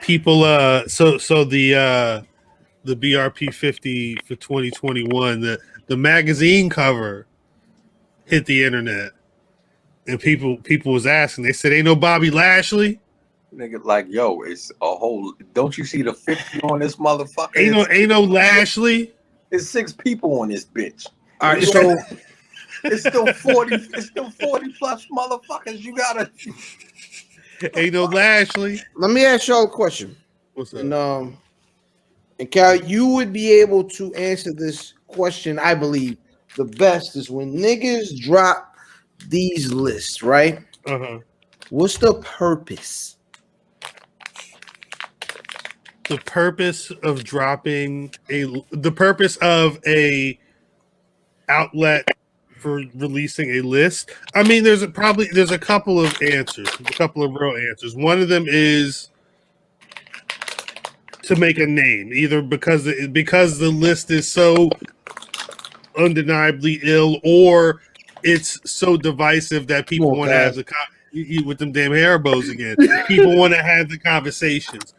people so the BRP 50 for 2021, the magazine cover hit the internet, and people was asking. They said, "Ain't no Bobby Lashley." Nigga, like, yo, it's a whole. Don't you see the 50 on this motherfucker? Ain't no Lashley. It's 6 people on this bitch. All right, so it's still 40. It's still 40 plus motherfuckers. You gotta. Ain't no Lashley. let me ask y'all a question. What's up? And Cal, you would be able to answer this question, I believe, the best is when niggas drop these lists, right? What's the purpose? The purpose of dropping the purpose of a outlet for releasing a list. I mean, there's a couple of answers, a couple of real answers. One of them is to make a name, either because the list is so undeniably ill, or it's so divisive that people want to have with them damn hair bows again. People want to have the conversations,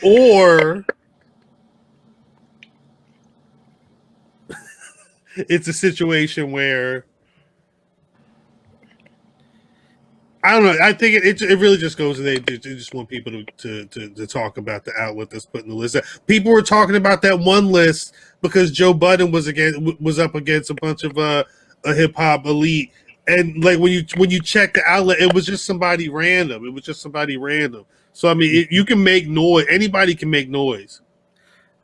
or it's a situation where I don't know. I think it really just goes. They just want people to talk about the outlet that's putting the list. People were talking about that one list because Joe Budden was up against a bunch of a hip hop elite, and like when you check the outlet, it was just somebody random. So I mean, you can make noise. Anybody can make noise.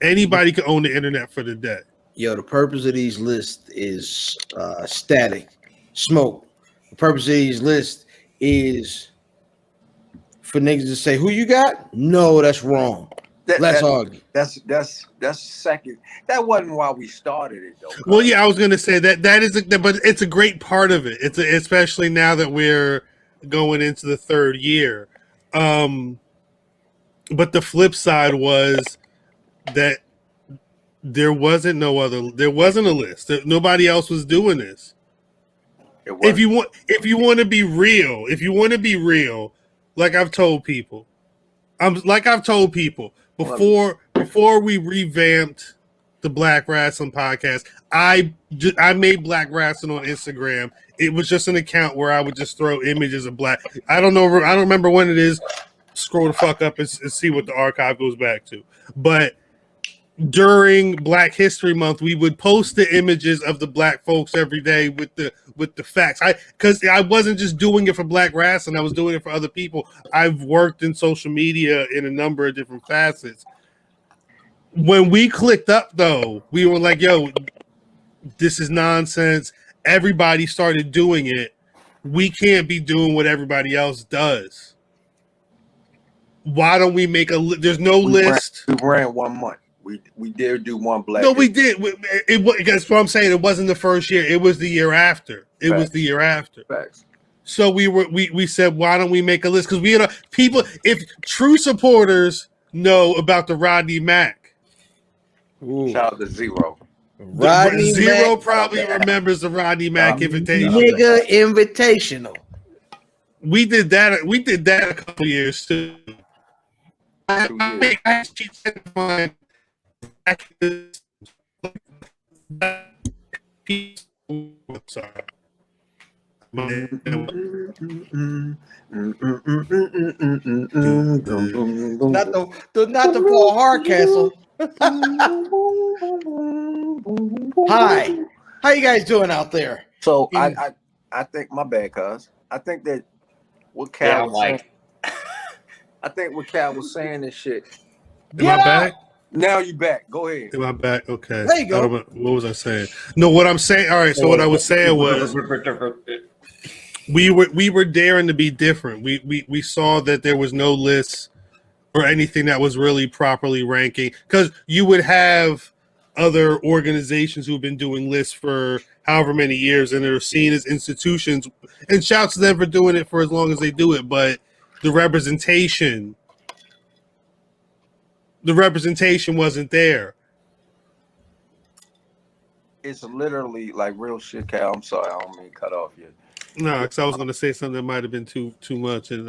Anybody can own the internet for the day. Yo, the purpose of these lists is static, smoke. The purpose of these lists is for niggas to say, who you got? No, that's wrong. Let's argue. That's second. That wasn't why we started it, though. Well, yeah, I was going to say that is, but it's a great part of it. Especially now that we're going into the third year. But the flip side was that there wasn't a list. Nobody else was doing this. If you want to be real, like I've told people before we revamped the Black Rasslin Podcast, I made Black Rasslin on Instagram. It was just an account where I would just throw images of black. I don't remember when it is. Scroll the fuck up and see what the archive goes back to. But during Black History Month, we would post the images of the black folks every day with the facts. Because I wasn't just doing it for Black Rasslin, I was doing it for other people. I've worked in social media in a number of different facets. When we clicked up, though, we were like, yo, this is nonsense. Everybody started doing it. We can't be doing what everybody else does. Why don't we make there's no list. We ran 1 month. We did do one Black. No, we did. That's what I'm saying. It wasn't the first year. It was the year after. Facts. So we said, why don't we make a list? Because we had people. If true supporters know about the Rodney Mack, Shout out to Zero. Zero Mack probably remembers the Rodney Mack invitation. Nigga invitational. We did that. We did that a couple years too. Sorry. Not the Paul Hardcastle. Hi, how you guys doing out there? So I think my bad, cuz I think that what Cal was saying. I think what Cal was saying is shit. Am I back? Now you back. Go ahead. Am I back? Okay. There you go. What was I saying? No, what I'm saying. All right. So what I was saying was we were daring to be different. We saw that there was no lists or anything that was really properly ranking, because you would have other organizations who've been doing lists for however many years and are seen as institutions, and shouts to them for doing it for as long as they do it. But the representation wasn't there. It's literally like real shit, Cal. I'm sorry, I don't mean to cut off you. No, because I was going to say something that might have been too much, and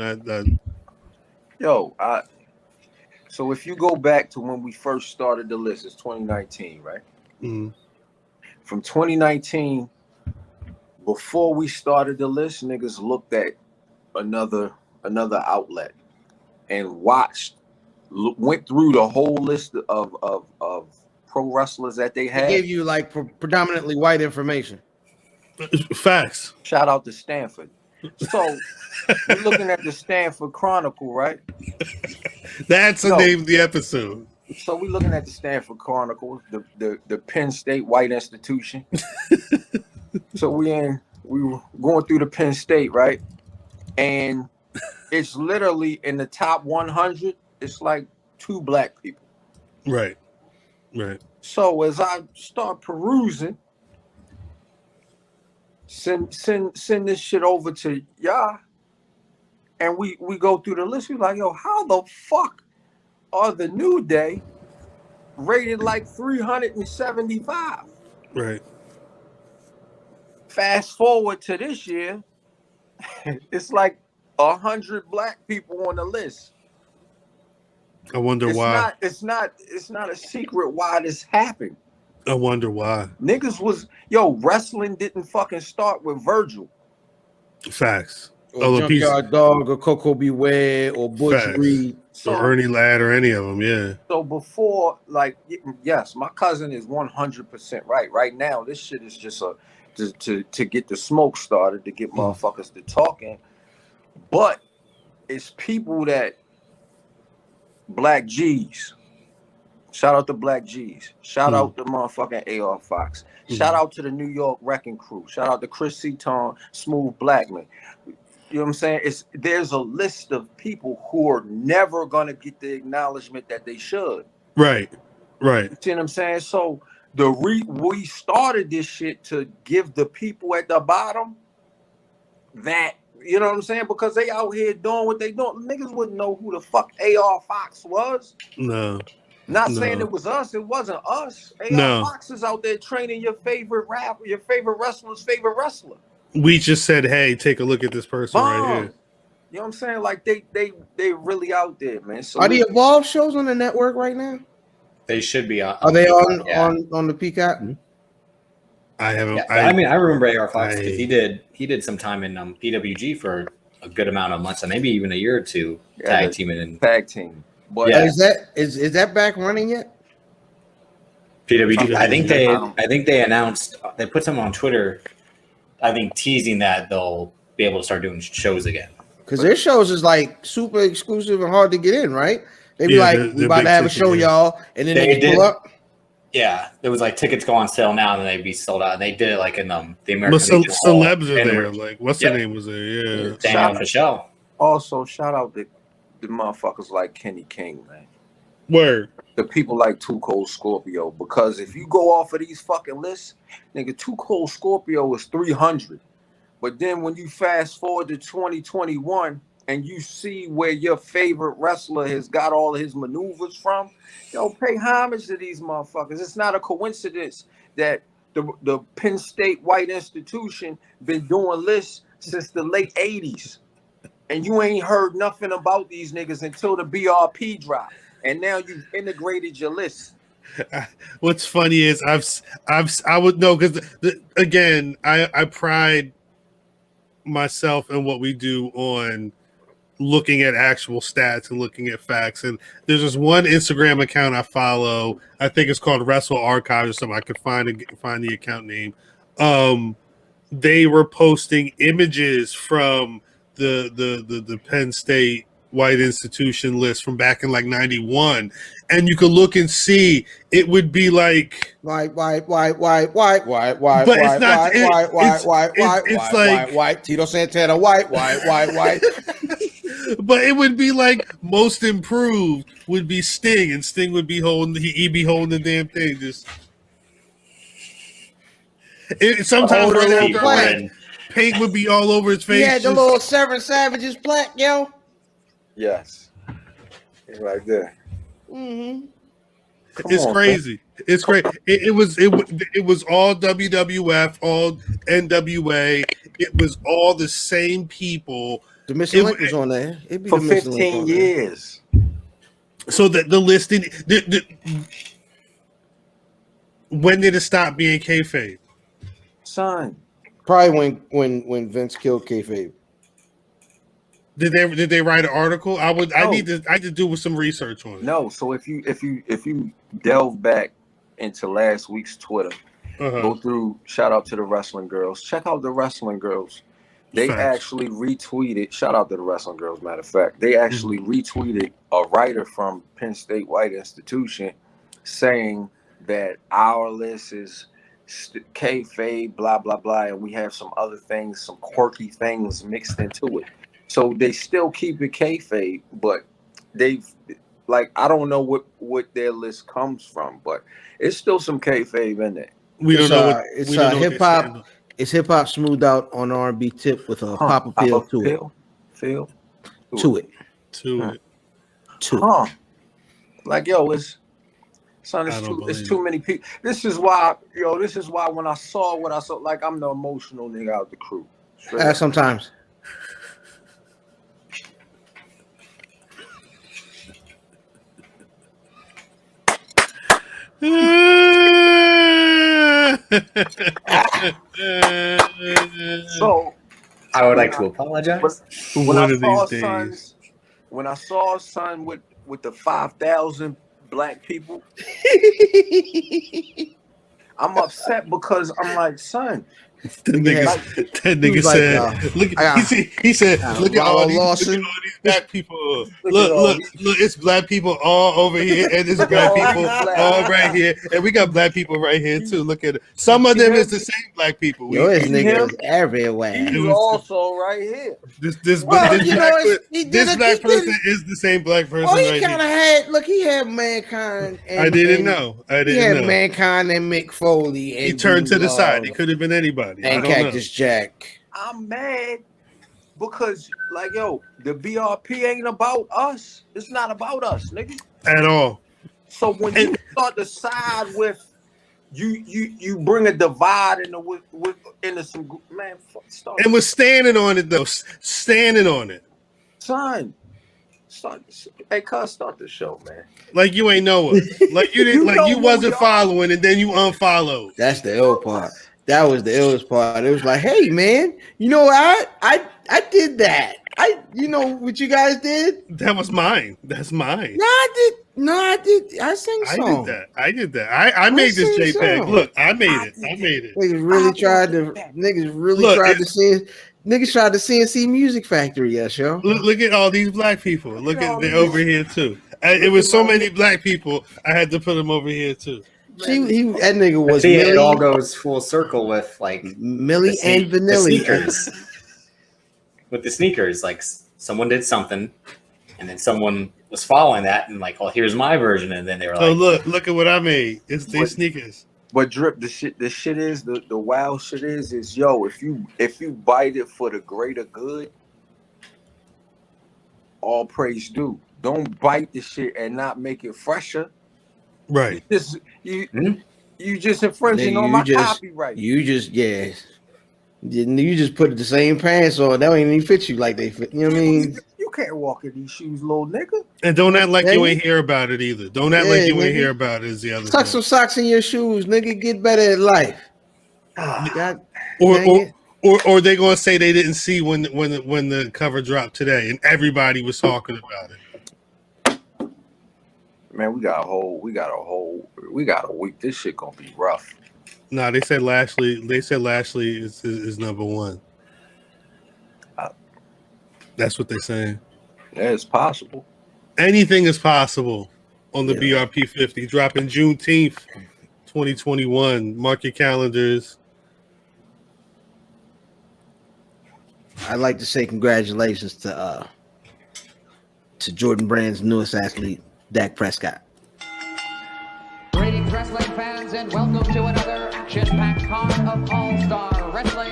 So if you go back to when we first started the list, it's 2019, right? Mm. From 2019, before we started the list, niggas looked at another outlet and went through the whole list of pro wrestlers that they had. They gave you like predominantly white information. Facts. Shout out to Stanford. So we're looking at the Stanford Chronicle, right? That's the name of the episode. So we're looking at the Stanford Chronicle, the Penn State white institution. So we were going through the Penn State, right? And it's literally in the top 100, it's like 2 black people. Right. So as I start perusing, send this shit over to y'all, and we go through the list. We're like, yo, how the fuck are the New Day rated like 375? Right. Fast Forward to this year, it's like 100 black people on the list. I wonder why. It's not a secret why this happened. I wonder why. Niggas wrestling didn't fucking start with Virgil. Facts. Or Junkyard Dog or Coco Beware or Butch Reed. Or Ernie Ladd or any of them, yeah. So before, yes, my cousin is 100% right. Right now, this shit is just to get the smoke started, to get motherfuckers to talking. But it's people that Black G's. Shout out to Black G's. Shout out to motherfucking AR Fox. Shout out to the New York Wrecking Crew. Shout out to Chris Seaton, Smooth Blackman. You know what I'm saying? There's a list of people who are never gonna get the acknowledgement that they should. Right. You see what I'm saying? So we started this shit to give the people at the bottom that, you know what I'm saying? Because they out here doing what they doing. Niggas wouldn't know who the fuck AR Fox was. No. Not saying it was us. It wasn't us. AR Fox is out there training your favorite rapper, your favorite wrestler's favorite wrestler. We just said, hey, take a look at this person right here. You know what I'm saying? Like they really out there, man. So are the Evolve shows on the network right now? They should be on. Are they on the Peacock? I haven't. Yeah, I remember AR Fox because he did some time in PWG for a good amount of months, and maybe even a year or two tag teaming. Tag team. But is that back running yet? PWG. I think they announced, they put something on Twitter, I think teasing that they'll be able to start doing shows again. Because their shows is like super exclusive and hard to get in, right? They be we about to have a show, y'all, and then they pull up. Yeah, it was like tickets go on sale now, and then they'd be sold out. And they did it like in the American. But celebs are there. Like, what's her name was there? Yeah, Daniel Fischel. Also, shout out the motherfuckers like Kenny King, man. Word. The people like Too Cold Scorpio, because if you go off of these fucking lists, nigga, Too Cold Scorpio is 300. But then when you fast forward to 2021 and you see where your favorite wrestler has got all his maneuvers from, pay homage to these motherfuckers. It's not a coincidence that the Penn State white institution been doing lists since the late 80s. And you ain't heard nothing about these niggas until the BRP drop. And now you've integrated your list. What's funny is I would know, because again, I pride myself in what we do on looking at actual stats and looking at facts. And there's this one Instagram account I follow. I think it's called Wrestle Archive or something. I could find the account name. They were posting images from the Penn State white institution list from back in like 91, and you could look and see it would be like white. But it's like white. Tito Santana, white. But it would be like most improved would be Sting, and Sting would be holding he'd be holding the damn thing. Just sometimes right after paint would be all over his face. Yeah, the little Seven Savages plaque, yo. Yes, it's right there. Mm-hmm. It's crazy. It's great. It was all WWF, all NWA. It was all the same people. The missing link was on there. For 15 years. So the listing, when did it stop being kayfabe? Son, Probably when Vince killed kayfabe. Did they write an article? I No. need to do some research on it. no. So if you delve back into last week's Twitter, go through. Shout out to the wrestling girls. Check out the wrestling girls. They Facts. actually retweeted. Shout out to the wrestling girls. Matter of fact, they actually retweeted a writer from Penn State White Institution saying that our list is kayfabe, blah blah blah, and we have some other things, some quirky things mixed into it. So they still keep it kayfabe, but they've like I don't know what their list comes from, but it's still some kayfabe in there. We don't know what It's we don't know what hip they stand hop. on. It's hip hop smoothed out on R&B tip with a pop appeal to it. Feel To it. To it. To it. Like yo, it's I don't it's believe too many people. This is why when I saw what I saw, like I'm the emotional nigga out the crew. Straight up. Sometimes. So I would like to apologize. when I saw son with the 5,000 black people, I'm upset because I'm like, son. That nigga said, he said, look at all these black people. Look, it's black people all over here, and it's black people all right here, and we got black people right here too. Look at it. Some of them is the same black people. This nigga is everywhere. He's also right here. This black person is the same black person. Well, he right kind of had. Look, he had Mankind. And, I didn't know. He had Mankind and Mick Foley. And he turned to the side. It could have been anybody. And Cactus Jack. I'm mad because, like, yo, the BRP ain't about us. It's not about us, nigga. At all. So when you start to side with, you bring a divide into some man. Start. And we're standing on it though. Standing on it. Son, hey, cuz, start the show, man. Like you ain't know us. Like you didn't. Like you wasn't following, and then you unfollowed. That's the ill part. That was the illest part. It was like, hey man, you know what? I did that. You know what you guys did? That was mine. That's mine. No, I did. I sang song. I did that. I made this JPEG. Song. Look, I made it. Niggas really tried to. Niggas tried to CNC Music Factory. Yes, yo. Look at all these black people. Look at they're over here too. It was so many black people. I had to put them over here too. That nigga was. See, it all goes full circle with like Millie and Vanilla. Sneakers. With the sneakers, like someone did something, and then someone was following that, and like, oh, here's my version, and then they were like, oh look at what I made. It's these sneakers. But Drip, the shit is the wild shit is yo, if you bite it for the greater good, all praise due. Don't bite the shit and not make it fresher. Right. You just infringing on my copyright. You just put the same pants on. That ain't even fit you like they fit. You know what I mean? You can't walk in these shoes, little nigga. And don't act like you ain't hear about it either. Don't act like you ain't hear about it. Is the other Tuck thing. some socks in your shoes, nigga. Get better at life. Or they gonna say they didn't see when the cover dropped today, and everybody was talking about it. Man, we got a week. This shit gonna be rough. No, they said Lashley. They said Lashley is number one. That's what they're saying. Yeah, it's possible. Anything is possible on the BRP 50, dropping Juneteenth, 2021. Mark your calendars. I'd like to say congratulations to Jordan Brand's newest athlete, Dak Prescott. Greetings, wrestling fans, and welcome to another action-packed card of All-Star Wrestling.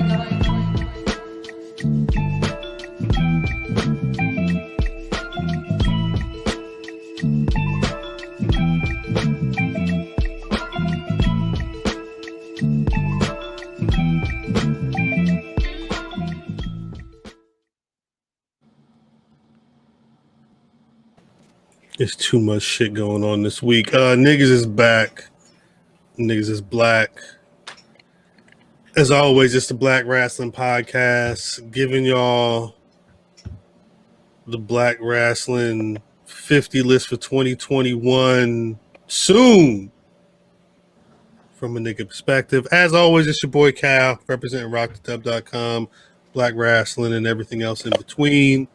There's too much shit going on this week. Niggas is back. Niggas is black. As always, it's the Black Rasslin Podcast, giving y'all the Black Rasslin 50 list for 2021 soon from a nigga perspective. As always, it's your boy Cal, representing RockTheTub.com, Black Rasslin, and everything else in between.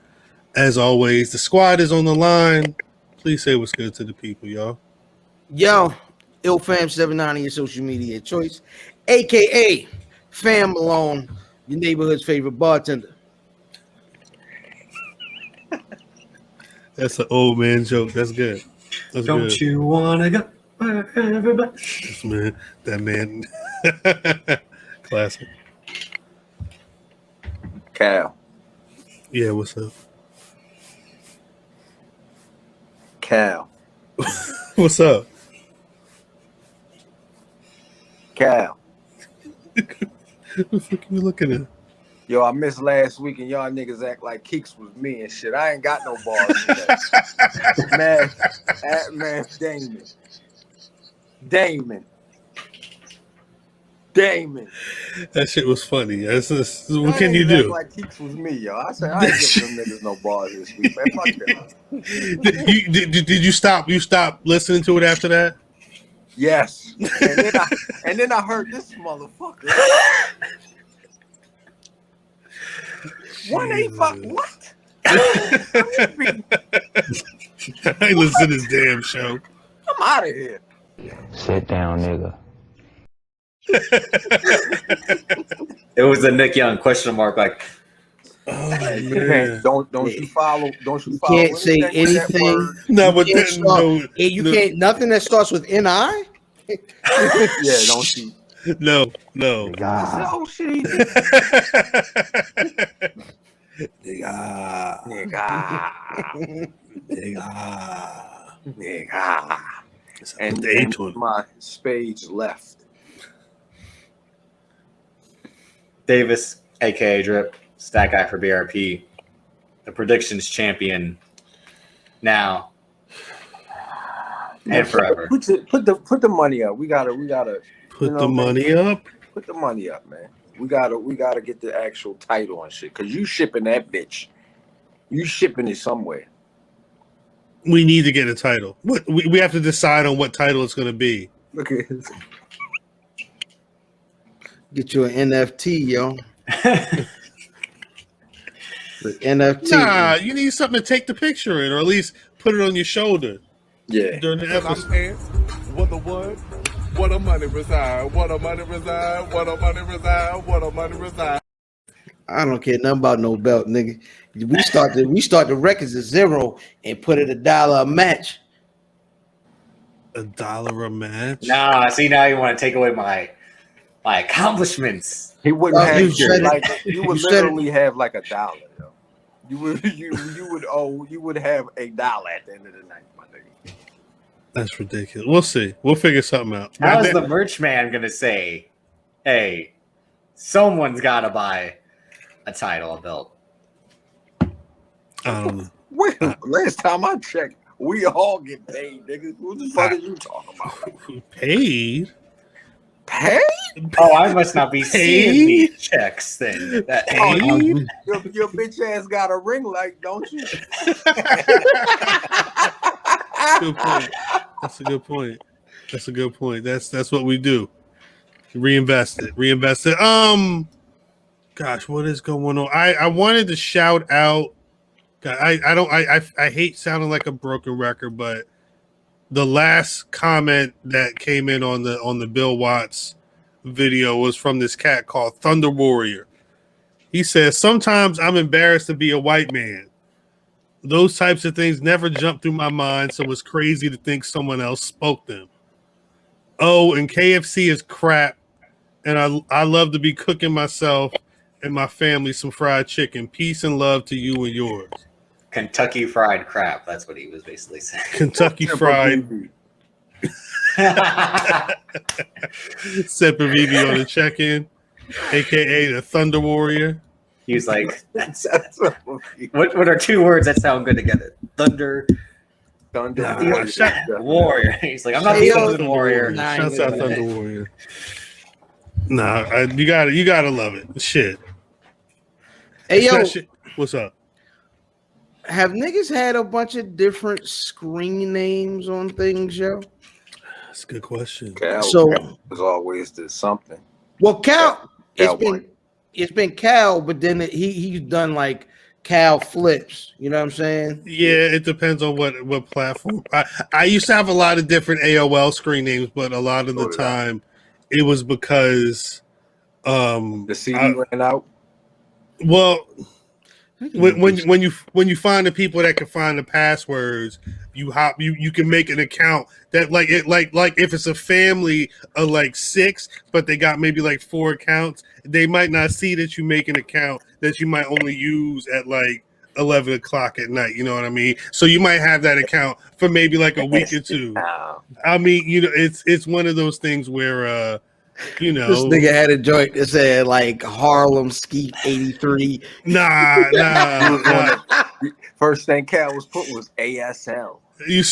As always, the squad is on the line. Please say what's good to the people, y'all. Yo, IlFam79 on your social media choice, a.k.a. Fam Malone, your neighborhood's favorite bartender. That's an old man joke. That's good. That's Don't good. you wanna go where everybody? This man, that man. Classic. Cal. Yeah, what's up? Cal. What's up? Cal. What the fuck are you looking at? Yo, I missed last week and y'all niggas act like Keeks was me and shit. I ain't got no bars today. man, Damon. That shit was funny. What Y'all can you niggas act do? like Keeks was me, yo. I said I ain't giving them niggas no bars this week, man. Fuck them. Did you stop? You stopped listening to it after that? Yes. And then I heard this motherfucker. 185. What? I ain't listen to this damn show. I'm out of here. Sit down, nigga. It was a Nick Young question mark. Like, Oh Man, man. don't you follow? Don't you You follow? can't say anything with that anything. word? No, but You can't then, start- no, you no, can't nothing that starts with N-I. Yeah, don't you? no. I said, oh shit. Nigga. And my spades left. Davis, aka Drip, stat guy for BRP, the predictions champion now and forever. Put the money up. We gotta Put the money up. Put the money up, man. We gotta get the actual title and shit. Cause you shipping that bitch. You shipping it somewhere. We need to get a title. We have to decide on what title it's going to be. Look at this. Get you an NFT, yo. The NFT. Nah, you need something to take the picture in, or at least put it on your shoulder Yeah. during the episode. What the what? What the money reside? What the money reside? What the money reside? What the money reside? I don't care nothing about no belt, nigga. We start the records at zero and put it $1 a match. $1 a match. Nah, see, now you want to take away my accomplishments. He wouldn't have you said like it. you would You said literally have like $1, yo. You would have $1 at the end of the night, my nigga. That's ridiculous. We'll see. We'll figure something out. How's the merch man gonna say, "Hey, someone's got to buy a title, a belt"? I don't know. Wait, last time I checked, we all get paid, nigga. What the fuck are you talking about? Paid? Paid? Oh, I must not be seeing Hey? these checks then. Paid? Your bitch ass got a ring light, don't you? Good point. That's a good point. That's a good point. That's what we do. Reinvest it. Gosh, what is going on? I wanted to shout out. I hate sounding like a broken record, but the last comment that came in on the Bill Watts video was from this cat called Thunder Warrior. He says, "Sometimes I'm embarrassed to be a white man. Those types of things never jump through my mind, so it's crazy to think someone else spoke them. Oh, and KFC is crap, and I love to be cooking myself and my family some fried chicken. Peace and love to you and yours." Kentucky Fried Crap. That's what he was basically saying. Kentucky Fried. Semper Vivi on the check-in, aka the Thunder Warrior. He was like, what are two words that sound good together? Thunder Thunder Nah, Warrior. shut- Warrior. He's like, I'm not Hey, the yo, Thunder Warrior. Nah, I Shouts ain't out gonna do Thunder that. Warrior. Nah, you gotta love it. Shit. Hey, yo, Especially- what's up? have niggas had a bunch of different screen names on things, yo? That's a good question. Cal So- was always the something. Well, Cal, Cal White. it's been Cal, but then he's done like Cal flips. You know what I'm saying? Yeah, it depends on what platform. I used to have a lot of different AOL screen names, but a lot of the So did I. time it was because The CD ran out. well, when you find the people that can find the passwords, you can make an account that like if it's a family of like 6, but they got maybe like 4 accounts, they might not see that you make an account that you might only use at like 11 o'clock at night. You know what I mean? So you might have that account for maybe like a week or two. I mean, it's one of those things where This nigga had a joint that said like Harlem Skeet 83. Nah. First thing Cal was put was ASL. You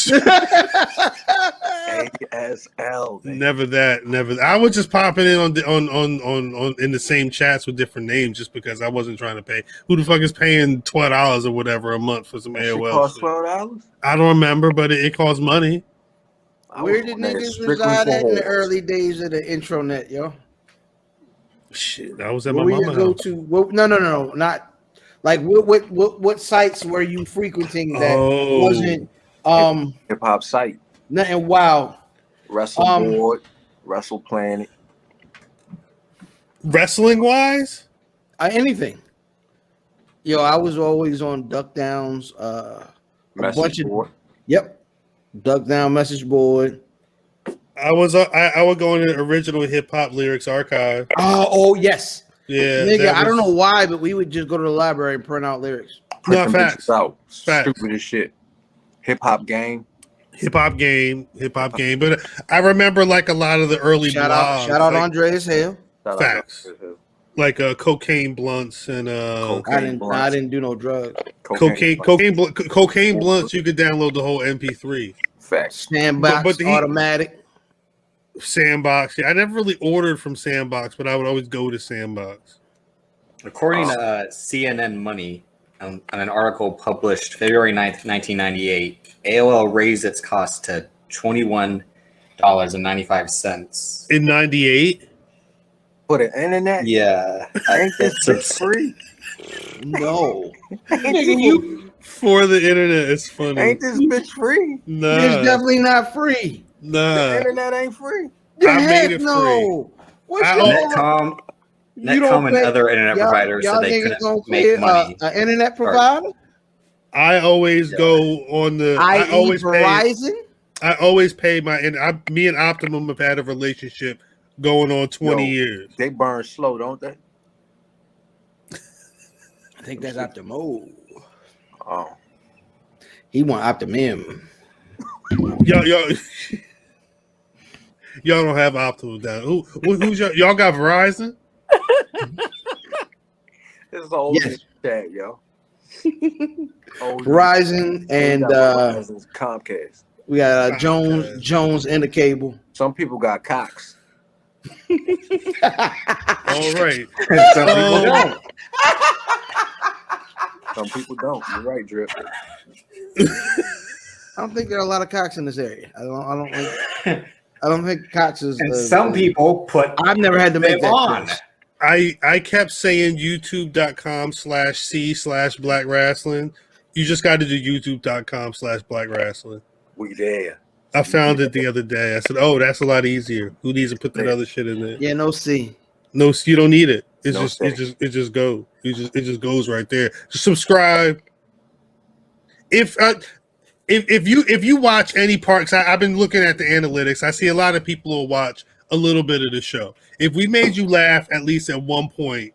ASL. never that. I was just popping in on in the same chats with different names just because I wasn't trying to pay. Who the fuck is paying $12 or whatever a month for some That shit AOL? cost shit? $12. I don't remember, but it costs money. Where did niggas reside at in the early days of the intranet, yo? Shit, I was at Where my you mama's go house. to? No, not like what sites were you frequenting that wasn't Hip hop site. nothing wild? WrestleBoard, Wrestle Planet. Wrestling wise, Anything. Yo, I was always on Duck Downs. Message board. Yep. Duck Down message board. I would go in the original hip hop lyrics archive. Oh yes. Yeah, Nigga, I don't know why, but we would just go to the library and print out lyrics. No, Print them facts. bitches out. Facts. Stupid as shit. Hip hop game. Hip hop game. But I remember like a lot of the early Shout blogs, out like, Andreas Hale. Facts. Like cocaine blunts and I didn't do no drugs. cocaine blunts. You could download the whole MP3. Facts. Sandbox, But automatic. Sandbox. Yeah, I never really ordered from Sandbox, but I would always go to Sandbox. According to CNN Money, on an article published February 9th, 1998, AOL raised its cost to $21.95. In '98. For the internet? Yeah. Ain't this bitch free? No. Nigga, you For the internet, it's funny. ain't this bitch free? It's Nah, definitely not free. The nah. internet ain't free. I made Heck it no. What's I- your Netcom and other internet providers said they couldn't make money. An internet provider? I always go on the. I I.e. always pay. Verizon? I always pay my. And me and Optimum have had a relationship going on 20 years. They burn slow, don't they? I think that's Optimo. Oh. He want Optimum. Y'all don't have Optimum down. Who's y'all got Verizon? This is the old Yes. chat, yo. Verizon and Verizon's Comcast. we got Jones and the cable. Some people got Cox. All right. Some people don't. Some people don't. You're right, Drip. I don't think there are a lot of Cox in this area. I don't think Cox is. And some people put I've never had to make them that on. choice. I kept saying youtube.com/c/Black Rasslin. You just got to do youtube.com/Black Rasslin. We there. I found it the other day. I said, "Oh, that's a lot easier. Who needs to put that other shit in there?" Yeah, no C. No, you don't need it. It's No just say. it just goes. It just goes right there. Just subscribe. If you watch any parts, I've been looking at the analytics. I see a lot of people will watch a little bit of the show. If we made you laugh at least at one point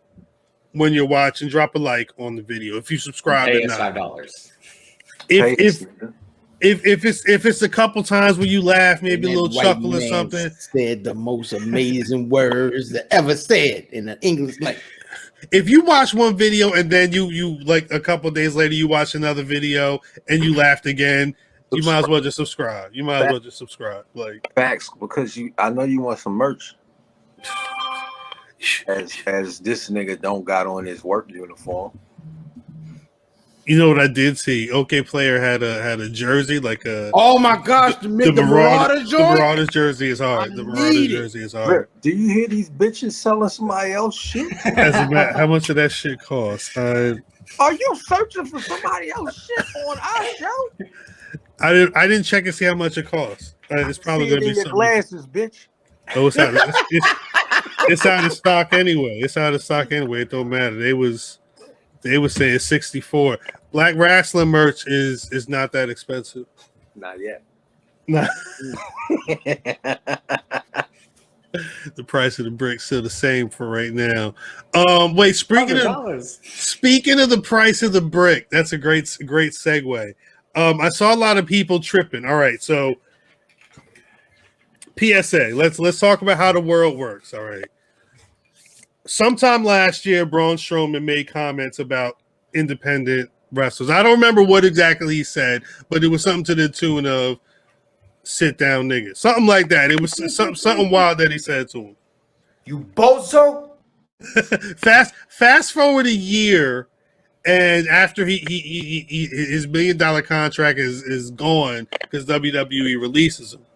when you're watching, drop a like on the video. If you subscribe, Pay or us not. $5. If it's a couple times when you laugh, maybe a And little that chuckle white or man something. Said the most amazing words that ever said in an English language. If you watch one video and then you like a couple days later you watch another video and you laughed again, You might as well just subscribe. Like facts, because I know you want some merch. As this nigga don't got on his work uniform. You know what I did see? OK Player had a jersey, like a. Oh my gosh, the Marauder joint. The Marauder jersry is hard. The Marauder jersey is hard. Look, do you hear these bitches selling somebody else shit? How much of that shit costs? Are you searching for somebody else shit on our show? I didn't check and see how much it costs. It's probably going to be your something. Glasses, bitch. Oh, it's out of stock anyway. It don't matter. They was saying 64. Black Rasslin merch is not that expensive. Not yet. Nah. The price of the brick's still the same for right now. Wait, speaking of the price of the brick, that's a great segue. I saw a lot of people tripping. All right, so PSA. Let's talk about how the world works. All right. Sometime last year, Braun Strowman made comments about independent wrestlers. I don't remember what exactly he said, but it was something to the tune of "sit down, nigga," something like that. It was something wild that he said to him. You bozo. Fast forward a year, and after he his $1 million contract is gone because WWE releases him.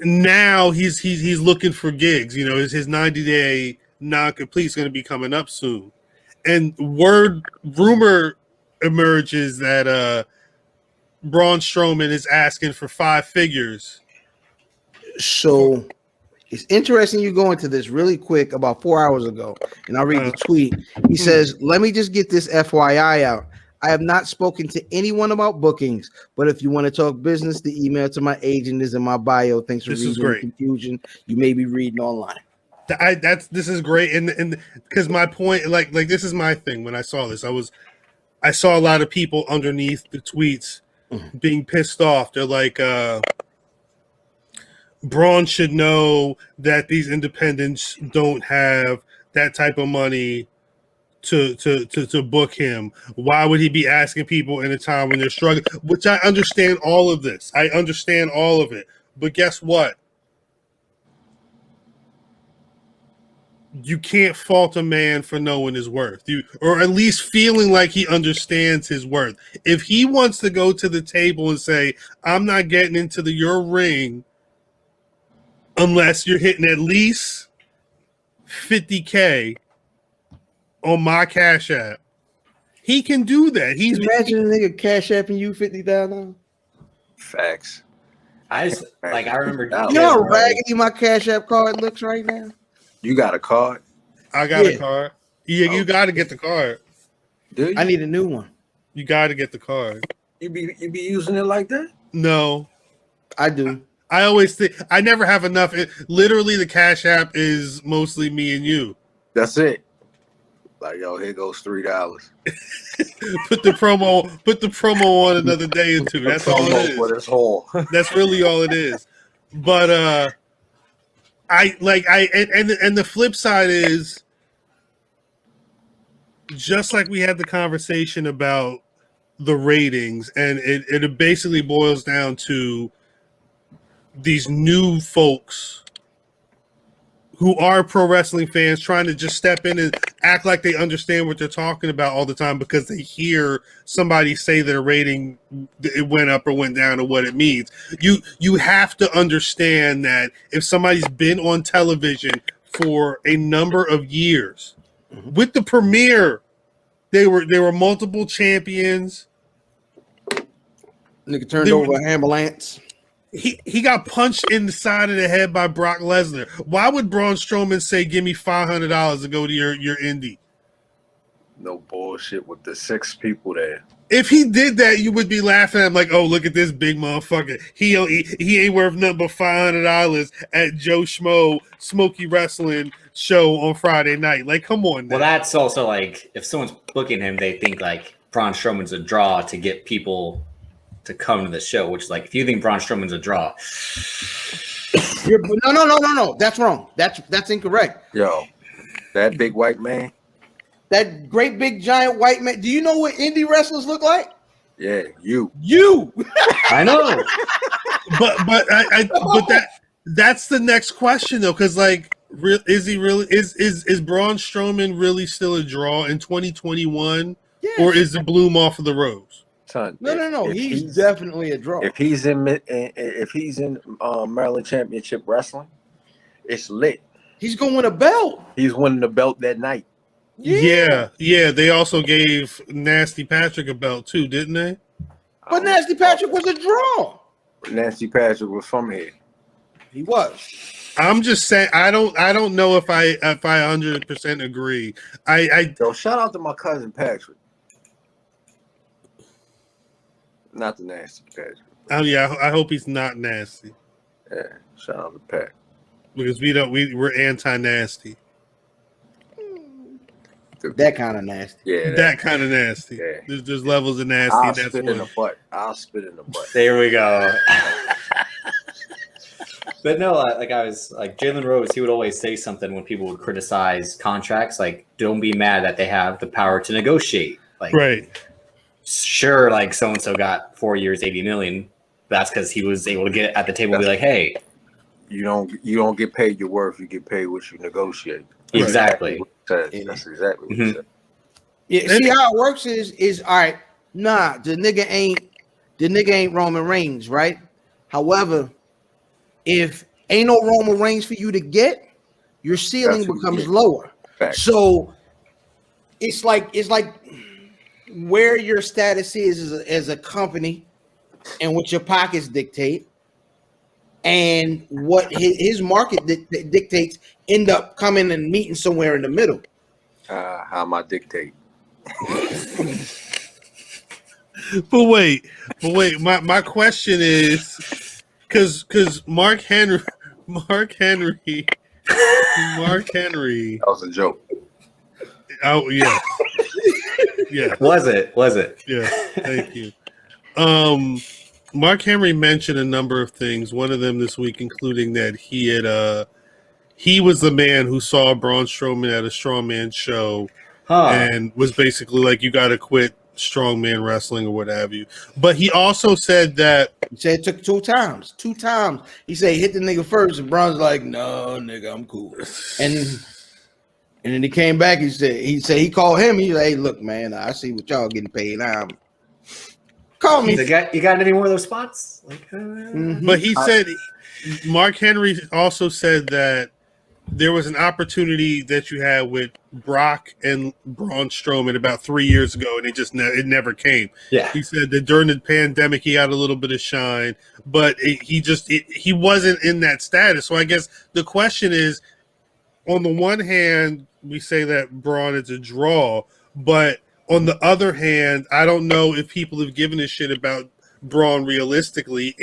Now he's looking for gigs. You know, his 90-day non-complete is going to be coming up soon, and rumor emerges that Braun Strowman is asking for 5 figures. So it's interesting you go into this really quick about 4 hours ago, and I'll read the tweet. He says, "Let me just get this FYI out. I have not spoken to anyone about bookings, but if you want to talk business, the email to my agent is in my bio. Thanks for reading the confusion you may be reading online." This is great, and because my point, like this is my thing. When I saw this, I saw a lot of people underneath the tweets being pissed off. They're like, Braun should know that these independents don't have that type of money to book him. Why would he be asking people in a time when they're struggling? Which I understand all of this. I understand all of it. But guess what? You can't fault a man for knowing his worth. Or at least feeling like he understands his worth. If he wants to go to the table and say, "I'm not getting into your ring unless you're hitting at least $50K on my Cash App," he can do that. Imagine a nigga Cash Apping you $50,000. Facts. I remember. You know how raggedy my Cash App card looks right now? You got a card? I got a card. Yeah, you got to get the card. Do you? I need a new one. You got to get the card. You be using it like that? No, I do. I always think I never have enough. Literally, the Cash App is mostly me and you. That's it. Like, yo, here goes $3. Put the promo on another day or two. That's all it is. For this whole. That's really all it is. But and the flip side is, just like we had the conversation about the ratings, and it basically boils down to these new folks who are pro wrestling fans trying to just step in and act like they understand what they're talking about all the time because they hear somebody say that a rating, it went up or went down, or what it means. You have to understand that if somebody's been on television for a number of years, with the premiere, they were multiple champions. Nigga turned over an ambulance. He got punched in the side of the head by Brock Lesnar. Why would Braun Strowman say, "Give me $500 to go to your indie"? No bullshit with the 6 people there. If he did that, you would be laughing at him like, "Oh, look at this big motherfucker. He ain't worth nothing but $500 at Joe Schmo Smoky Wrestling show on Friday night." Like, come on. Well, that's also like, if someone's booking him, they think like Braun Strowman's a draw to get people to come to the show, which is like, if you think Braun Strowman's a draw, no, that's wrong. That's incorrect. Yo, that big white man, that great big giant white man. Do you know what indie wrestlers look like? Yeah, you. I know. but that's the next question though, because like, is he really is Braun Strowman really still a draw in 2021, or is it bloom off of the rose? Son, No. He's definitely a draw. If he's in Maryland Championship Wrestling, it's lit. He's going to win a belt. He's winning the belt that night. Yeah. They also gave Nasty Patrick a belt too, didn't they? But Nasty Patrick was a draw. Nasty Patrick was from here. He was. I'm just saying. I don't know if I 100% agree. Yo, shout out to my cousin Patrick. Not the Nasty Patrick. Yeah, I hope he's not nasty. Yeah, shout out to Pat. Because we're anti-nasty. That kind of nasty. Yeah, that kind of nasty. Yeah. There's levels of nasty. I'll spit in the butt. There we go. But no, like I was like Jalen Rose, he would always say something when people would criticize contracts, like don't be mad that they have the power to negotiate. Like, right. Sure, like so and so got 4 years, $80 million. That's because he was able to get at the table and be like, hey, you don't get paid your worth, you get paid what you negotiate. Exactly. That's exactly what he said. Yeah, see how it works is all right. Nah, the nigga ain't Roman Reigns, right? However, if ain't no Roman Reigns for you to get, your ceiling becomes lower. Facts. So it's like where your status is as a company and what your pockets dictate and what his market dictates end up coming and meeting somewhere in the middle. How am I dictate? But wait. My question is, because Mark Henry. That was a joke. Oh yeah, yeah. Was it? Yeah. Thank you. Mark Henry mentioned a number of things. One of them this week, including that he was the man who saw Braun Strowman at a strongman show and was basically like, you got to quit strongman wrestling or what have you. But he also said that he said it took two times. He said hit the nigga first, and Braun's like, no, nigga, I'm cool. And then he came back. He said he called him. He's like, hey, look, man, I see what y'all getting paid now. Call me. You got any more of those spots? Like, But he said, Mark Henry also said that there was an opportunity that you had with Brock and Braun Strowman about 3 years ago, and it never came. Yeah. He said that during the pandemic he had a little bit of shine, but he wasn't in that status. So I guess the question is, on the one hand, we say that Braun is a draw, but on the other hand, I don't know if people have given a shit about Braun realistically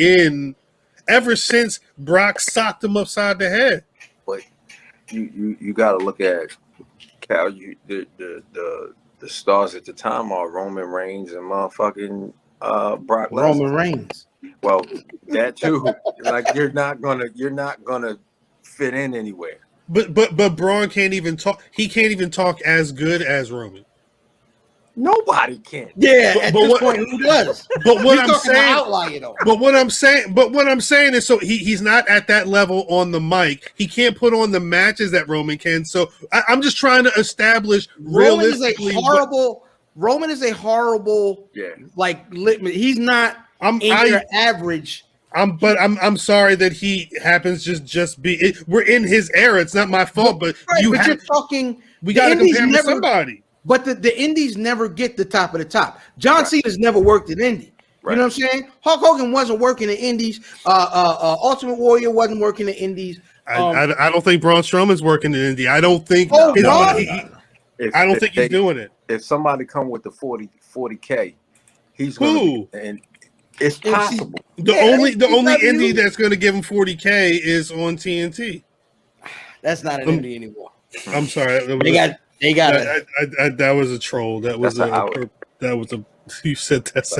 ever since Brock socked him upside the head. But you got to look at Cal. The stars at the time are Roman Reigns and motherfucking Brock Lesnar. Roman Reigns. Well, that too. Like you're not gonna fit in anywhere. But Braun can't even talk. He can't even talk as good as Roman. Nobody can. Yeah, at this point, who does? But what I'm saying, outlier, though. But what I'm saying is, so he's not at that level on the mic. He can't put on the matches that Roman can. So I'm just trying to establish realistically. Roman is a horrible. Yeah. Like litmus. He's not. Your average. I'm sorry that he happens just be. We're in his era. It's not my fault, but you're talking. We got to compare him to somebody. But the indies never get the top of the top. John Cena's never worked in indie. Right. You know what I'm saying? Hulk Hogan wasn't working in indies. Ultimate Warrior wasn't working in indies. I don't think Braun Strowman's working in indie. I don't think. I don't think he's doing it. If somebody come with the 40K, he's going to. And it's possible. The only indie that's going to give him 40K is on TNT. That's not an indie anymore. I'm sorry. They got it. That was a troll. That was a. You said that's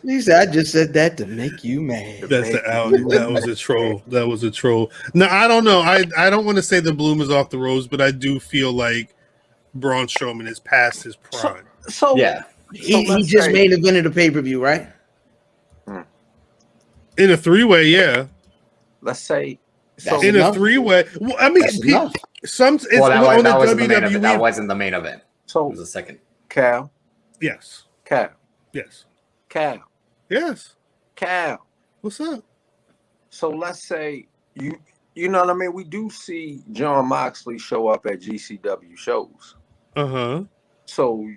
he said, I just said that to make you mad. That's the out. That was a troll. That was a troll. No, I don't know. I don't want to say the bloom is off the rose, but I do feel like Braun Strowman is past his prime. So yeah. He just main evented the pay-per-view, right? In a 3-way, yeah. Let's say That's In enough. a 3-way. Well, I mean, That's enough. that wasn't the main event. That wasn't the main event. So It was the second. Cal. Yes. Cal. Yes. Cal. Yes. Cal. What's up? So let's say you know what I mean? We do see John Moxley show up at GCW shows. Uh-huh. So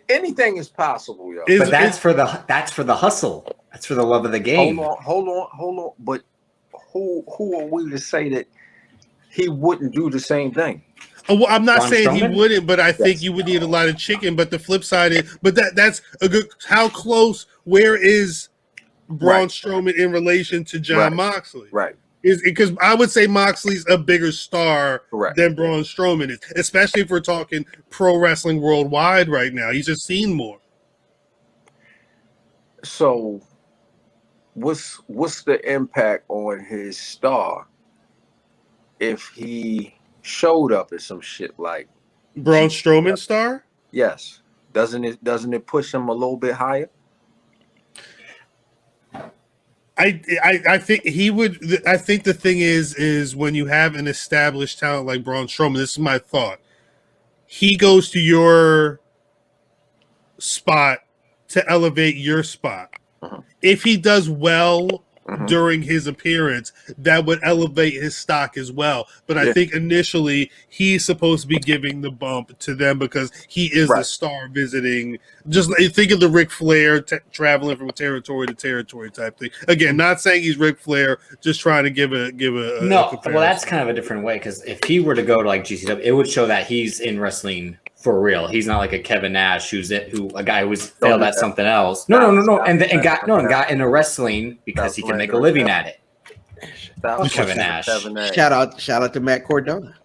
anything is possible, yo. But that's for the hustle. That's for the love of the game. Hold on. But who are we to say that he wouldn't do the same thing? Well, I'm not Braun saying Strowman? he wouldn't, but I think you would need a lot of chicken. But the flip side is, that's a good. How close? Where is Braun Strowman in relation to John Moxley? Right. Is because I would say Moxley's a bigger star than Braun Strowman is, especially if we're talking pro wrestling worldwide right now. He's just seen more. So, what's the impact on his star if he showed up at some shit like Braun Strowman star? Yes. Doesn't it push him a little bit higher? I think he would. I think the thing is when you have an established talent like Braun Strowman. This is my thought. He goes to your spot to elevate your spot. If he does well during his appearance, that would elevate his stock as well. But I think initially he's supposed to be giving the bump to them because he is the star visiting. Just think of the Ric Flair traveling from territory to territory type thing. Again, not saying he's Ric Flair, just trying to give a well, that's kind of a different way because if he were to go to like GCW, it would show that he's in wrestling for real. He's not like a Kevin Nash a guy who was failed at something else. No, and got into wrestling because he can make a living at it. Kevin Nash. Shout out to Matt Cardona.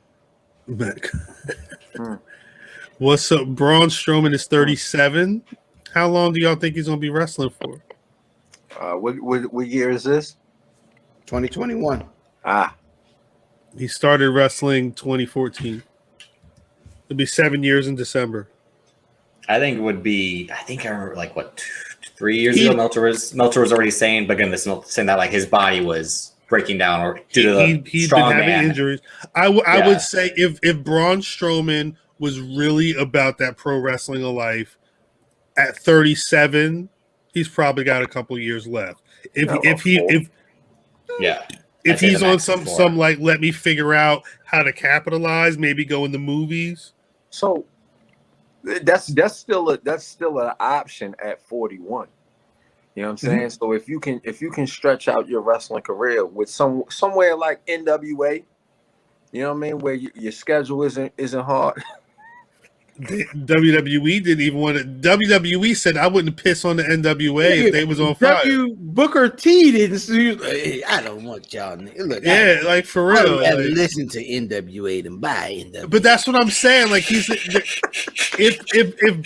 What's up? Braun Strowman is 37. How long do y'all think he's gonna be wrestling for? What year is this? 2021. He started wrestling 2014. It'll be 7 years in December. I think it would be. I remember like 3 years ago. Meltzer was already saying, but again, saying that like his body was breaking down or due to the strong been having man injuries. I would say if Braun Strowman was really about that pro wrestling of life, at 37, he's probably got a couple years left. If he's on some like let me figure out how to capitalize, maybe go in the movies. So that's still an option at 41. You know what I'm saying? So if you can stretch out your wrestling career with somewhere like NWA, you know what I mean, where your schedule isn't hard. WWE didn't even want to. WWE said I wouldn't piss on the NWA if they was on fire. Booker T didn't. Hey, I don't want y'all. Look, like for real. I listen to NWA and buy NWA. But that's what I'm saying. Like if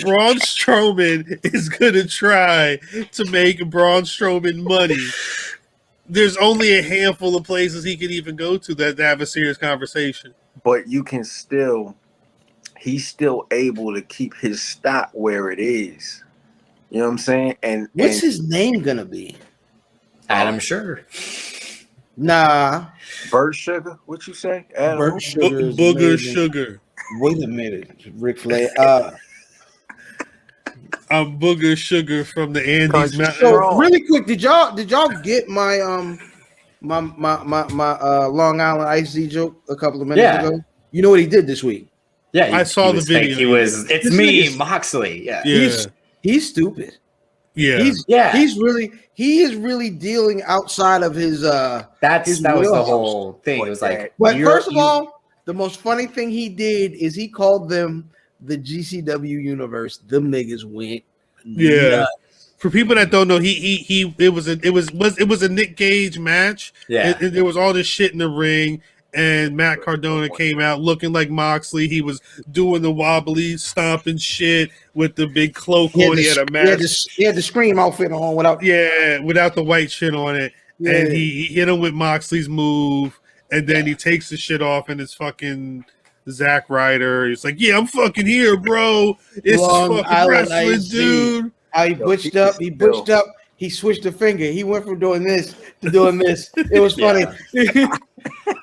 Braun Strowman is gonna try to make Braun Strowman money, there's only a handful of places he can even go to that have a serious conversation. But you can still. He's still able to keep his stock where it is. You know what I'm saying? And what's his name gonna be? Adam Sugar. Nah. Bird Sugar? What you say? Adam? Bird Sugar. Booger Sugar. Wait a minute, Ric Flair. I'm Booger Sugar from the Andes Mountains. So really quick, did y'all get my my Long Island Icy joke a couple of minutes ago? You know what he did this week? Yeah, I saw the video. It's me, Moxley. Yeah. He's stupid. Yeah. He is really dealing outside of his that was the whole thing. It was like, but first of all, the most funny thing he did is he called them the GCW universe. Them niggas went nuts. For people that don't know, it was a Nick Gage match. Yeah. And there was all this shit in the ring. And Matt Cardona came out looking like Moxley. He was doing the wobbly, stomping shit with the big cloak on. He had a mask. He had the Scream outfit on without the white shit on it. Yeah. And he hit him with Moxley's move. And then he takes the shit off and it's fucking Zack Ryder. He's like, yeah, I'm fucking here, bro. It's Long fucking Island wrestling, Iced Tea. dude. How he butched up. He butched up. He switched the finger. He went from doing this to doing this. It was funny.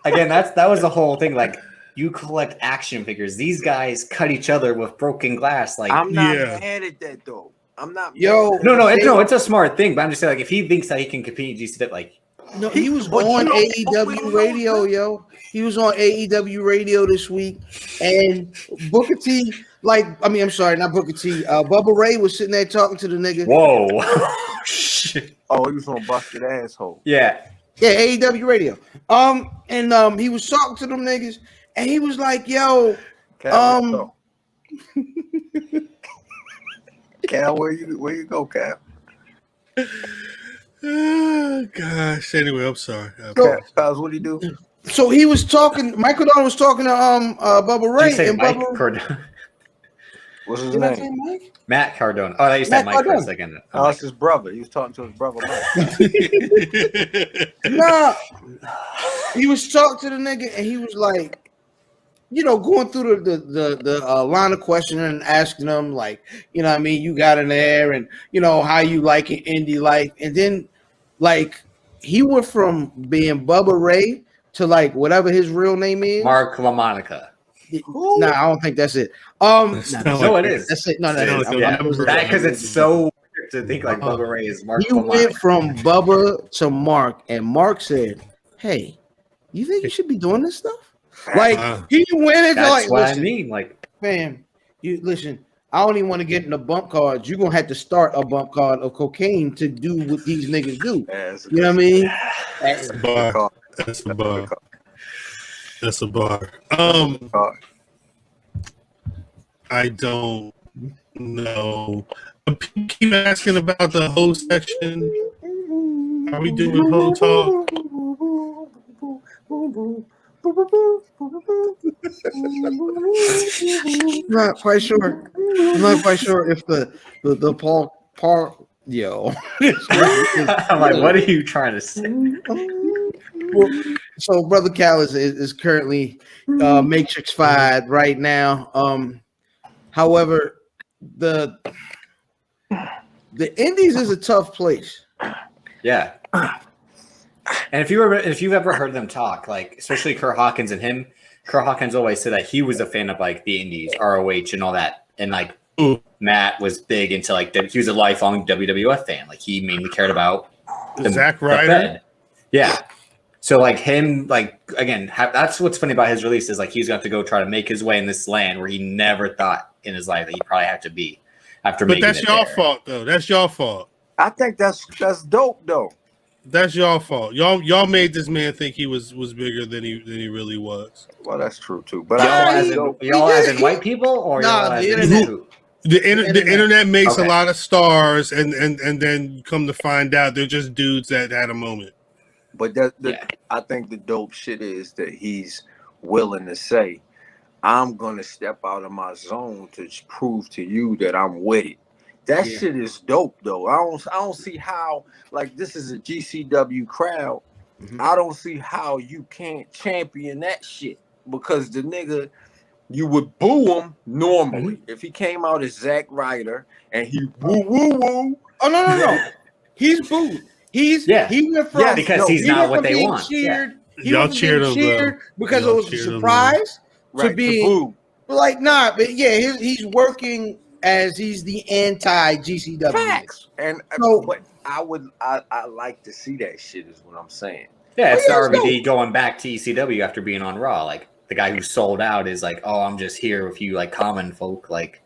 Again, that was the whole thing. Like, you collect action figures. These guys cut each other with broken glass. Like, I'm not Yeah. mad at that though. I'm not. Yo, mad at no, that. it's a smart thing. But I'm just saying, like, if he thinks that he can compete in GCW, like, No, he was But on you know- but we AEW don't know radio, him. yo. He was on AEW radio this week, and Booker T, I'm sorry, not Booker T. Bubba Ray was sitting there talking to the nigga. whoa, shit. Oh, he was on busted asshole. Yeah. Yeah, AEW radio. He was talking to them niggas, and he was like, "Yo, Cal, let's go. Cal, where you go, Cal? Oh, gosh. Anyway, I'm sorry. Cal, what do you do? so he was talking. Michael Don was talking to Bubba Did Ray, you say and Mike Bubba. Cardona? What's his Did I name? say Mike? Matt Cardona. Oh, you said Matt Mike for a Cardona. second. Oh, it's his brother. He was talking to his brother Mike. Nah, he was talking to the nigga, and he was like, going through the line of questioning and asking him, like, you know what I mean, you got in there, and how you like it, indie life, and then like he went from being Bubba Ray to like whatever his real name is. Mark LaMonica. Nah, I don't think that's it. No, it is. That's it. No, Sounds like that a was number. it. Because it's so weird to think like Bubba Ray is Mark He went LaMonica. from Bubba to Mark, and Mark said, "Hey, you think you should be doing this stuff?" Like he went into That's like, what listen, I mean. Like, fam, you listen. I don't even want to get in the bump cards. You're gonna have to start a bump card of cocaine to do what these niggas do. You know what I mean? That's a bar. That's a bar. That's a bar. I don't know. People keep asking about the hoe section. Are we doing hoe talk? Not quite sure. I'm not quite sure if the Paul yo. I'm like, what are you trying to say? So Brother Cal is currently Matrix 5 right now. However, the Indies is a tough place. Yeah. And if you've ever heard them talk, like especially Kurt Hawkins and him, Kurt Hawkins always said that he was a fan of like the Indies, ROH, and all that. And like Matt was big into like he was a lifelong WWF fan. Like he mainly cared about Zack Ryder. Yeah. So like him, like again, that's what's funny about his release is like he's going to go try to make his way in this land where he never thought in his life that he probably had to be after. But that's it your there. fault, though. That's your fault. I think that's dope though. That's your fault. Y'all made this man think he was bigger than he really was. Well, that's true too. But Y'all as in white people or Nah, y'all as the in internet. who? The internet makes Okay. a lot of stars, and then come to find out they're just dudes that had a moment. But Yeah. I think the dope shit is that he's willing to say, I'm gonna step out of my zone to prove to you that I'm with it. That shit is dope though. I don't see how, like, this is a GCW crowd. Mhm. I don't see how you can't champion that shit because the nigga, you would boo him normally if he came out as Zack Ryder and he woo woo woo. Oh no. He's booed. He went from because he's he not went what from they being want. Cheered. He Y'all went from cheered being him, cheered because Y'all it was a cheered him, surprise Right, to being boo. like but yeah, he's working as he's the anti GCW. Facts. And So- but I like to see that shit is what I'm saying. Yeah, it's Oh, the yeah, RVD going back to ECW after being on Raw. Like the guy who sold out is like, oh, I'm just here with you, like common folk, like,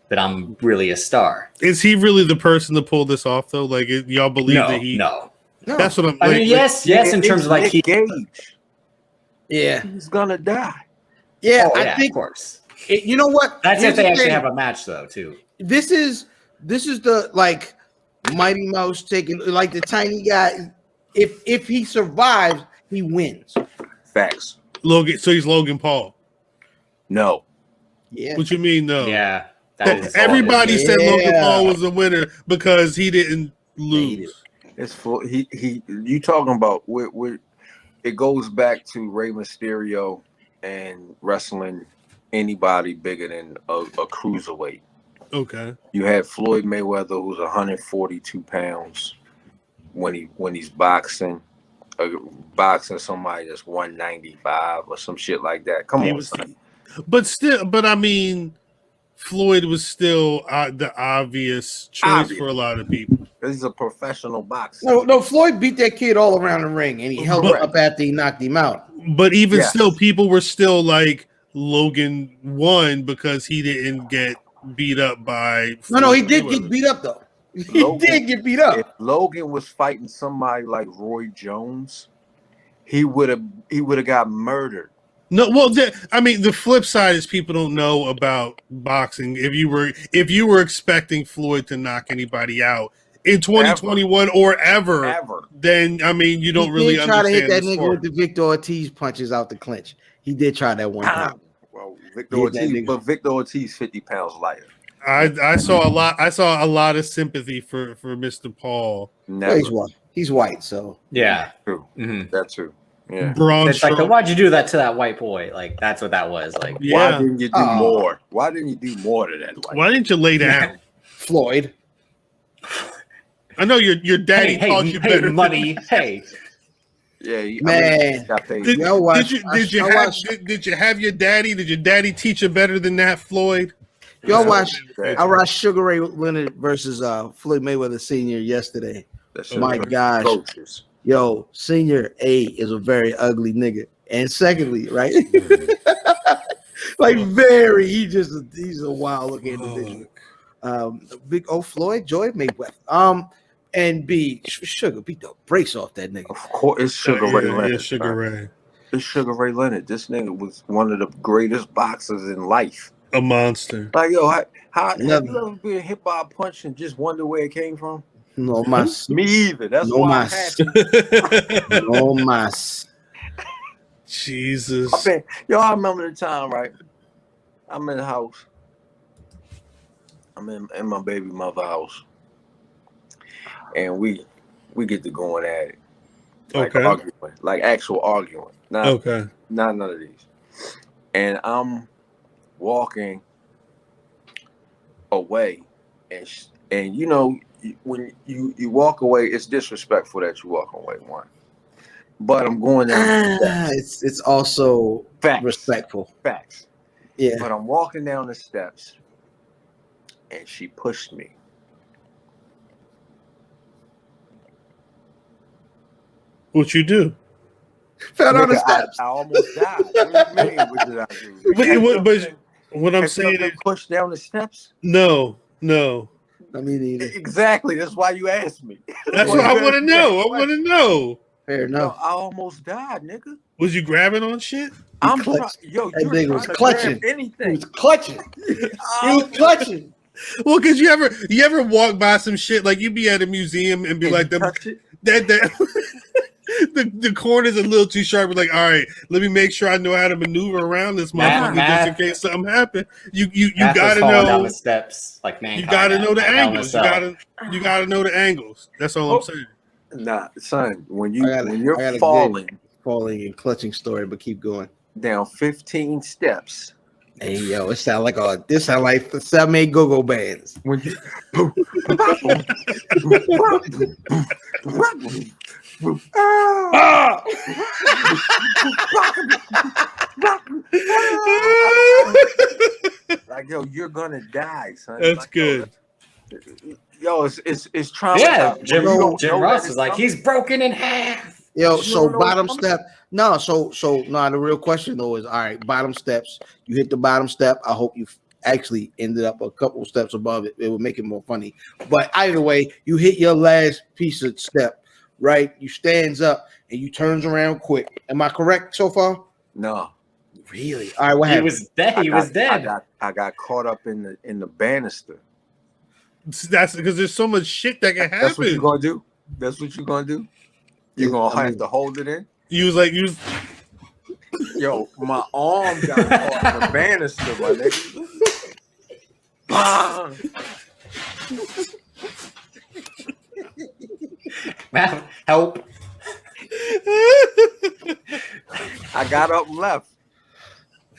but I'm really a star. Is he really the person to pull this off though? Like y'all believe that he? No. That's what I'm. I mean, yes, in terms of like Nick he. Gage, Yeah. he's gonna die. Yeah, Oh, I yeah, think of course. you know what? That's Here's if they the actually thing. have a match, though, too. This is the like Mighty Mouse taking like the tiny guy. If he survives, he wins. Facts. Logan. So he's Logan Paul. No. Yeah. What you mean? No. Yeah. Everybody said Yeah. Logan Paul was the winner because he didn't lose. It's for he you talking about where it goes back to Rey Mysterio and wrestling anybody bigger than a cruiserweight. Okay. You had Floyd Mayweather, who's 142 pounds when he's boxing. Boxing somebody that's 195 or some shit like that. Come on, son. But I mean, Floyd was still the obvious choice for a lot of people. He's a professional boxer. No, Floyd beat that kid all around the ring, and he held him up after he knocked him out. But even still, people were still like Logan won because he didn't get beat up by. No, he did get beat up though. He did get beat up. If Logan was fighting somebody like Roy Jones, he would have got murdered. No, well, I mean, the flip side is people don't know about boxing. If you were expecting Floyd to knock anybody out in 2021 or ever, then I mean, you don't really try to hit that the nigga sport. with the Victor Ortiz punches out the clinch. He did try that one time. Well, Victor Ortiz 50 pounds lighter. I saw a lot of sympathy for Mr. Paul. Never. He's white, so yeah, true. Mm-hmm. That's true. Yeah, Braun it's like, why'd you do that to that white boy? Like that's what that was. Like, why didn't you do more? Why didn't you do more to that? Why didn't you lay down, Floyd? I know your daddy taught you better. Money. Hey. Yeah, man. Did you have your daddy? Did your daddy teach you better than that, Floyd? Y'all watched Sugar Ray Leonard versus Floyd Mayweather Sr. yesterday. My gosh. Coaches. Yo, Senior A is a very ugly nigga. And secondly, right? Like he's a wild looking individual. Big Floyd Joy Mayweather. And B Sugar beat the brakes off that nigga. Of course, it's Sugar Ray Leonard. Yeah, Sugar Ray. It's Sugar Ray Leonard. This nigga was one of the greatest boxers in life. A monster. Like, yo, how have you ever been hit by a punch and just wonder where it came from? No mas. Me either. That's no why mas. No mas. Jesus. I remember the time, right? I'm in the house. I'm in my baby mother's house. And we get to going at it. Like arguing. Like actual arguing. Not none of these. And I'm walking away, and you know, when you walk away, it's disrespectful that you walk away. One, but I'm going down. It's also respectful. Facts. Yeah. But I'm walking down the steps, and she pushed me. What you do? Fell on the steps. I almost died. What do you mean? What did I do? But what I'm saying is, push down the steps. No. I mean, either. Exactly. That's why you asked me. That's what I want to know. I want to know. Fair enough. I almost died, nigga. Was you grabbing on shit? I'm trying. Yo, that nigga was clutching. Anything. He was clutching. He was clutching. Well, cause you ever walk by some shit like you be at a museum and be like that the corner's a little too sharp. Like, all right, let me make sure I know how to maneuver around this motherfucker just in case something happens. You gotta know down the steps like man. You gotta know the angles. You gotta know the angles. That's all I'm saying. Nah, son, when you're falling and clutching story, but keep going. Down 15 steps. Hey yo, it sound like some made go-go bands. When you like, yo, you're gonna die, son. That's like, good. Yo, it's traumatizing. Yeah, Jim Ross is like, he's broken in half. Yo, so bottom step. No, so the real question though is, all right, bottom steps. You hit the bottom step. I hope you actually ended up a couple steps above it. It would make it more funny. But either way, you hit your last piece of step, right? You stands up and you turns around quick. Am I correct so far? No. Really? All right, what happened? He was dead. I got caught up in the banister. That's because there's so much shit that can happen. That's what you're gonna do? That's what you're gonna do? You're gonna have to hold it in? Yo, my arm got caught in the banister, my nigga. Man, help. I got up and left.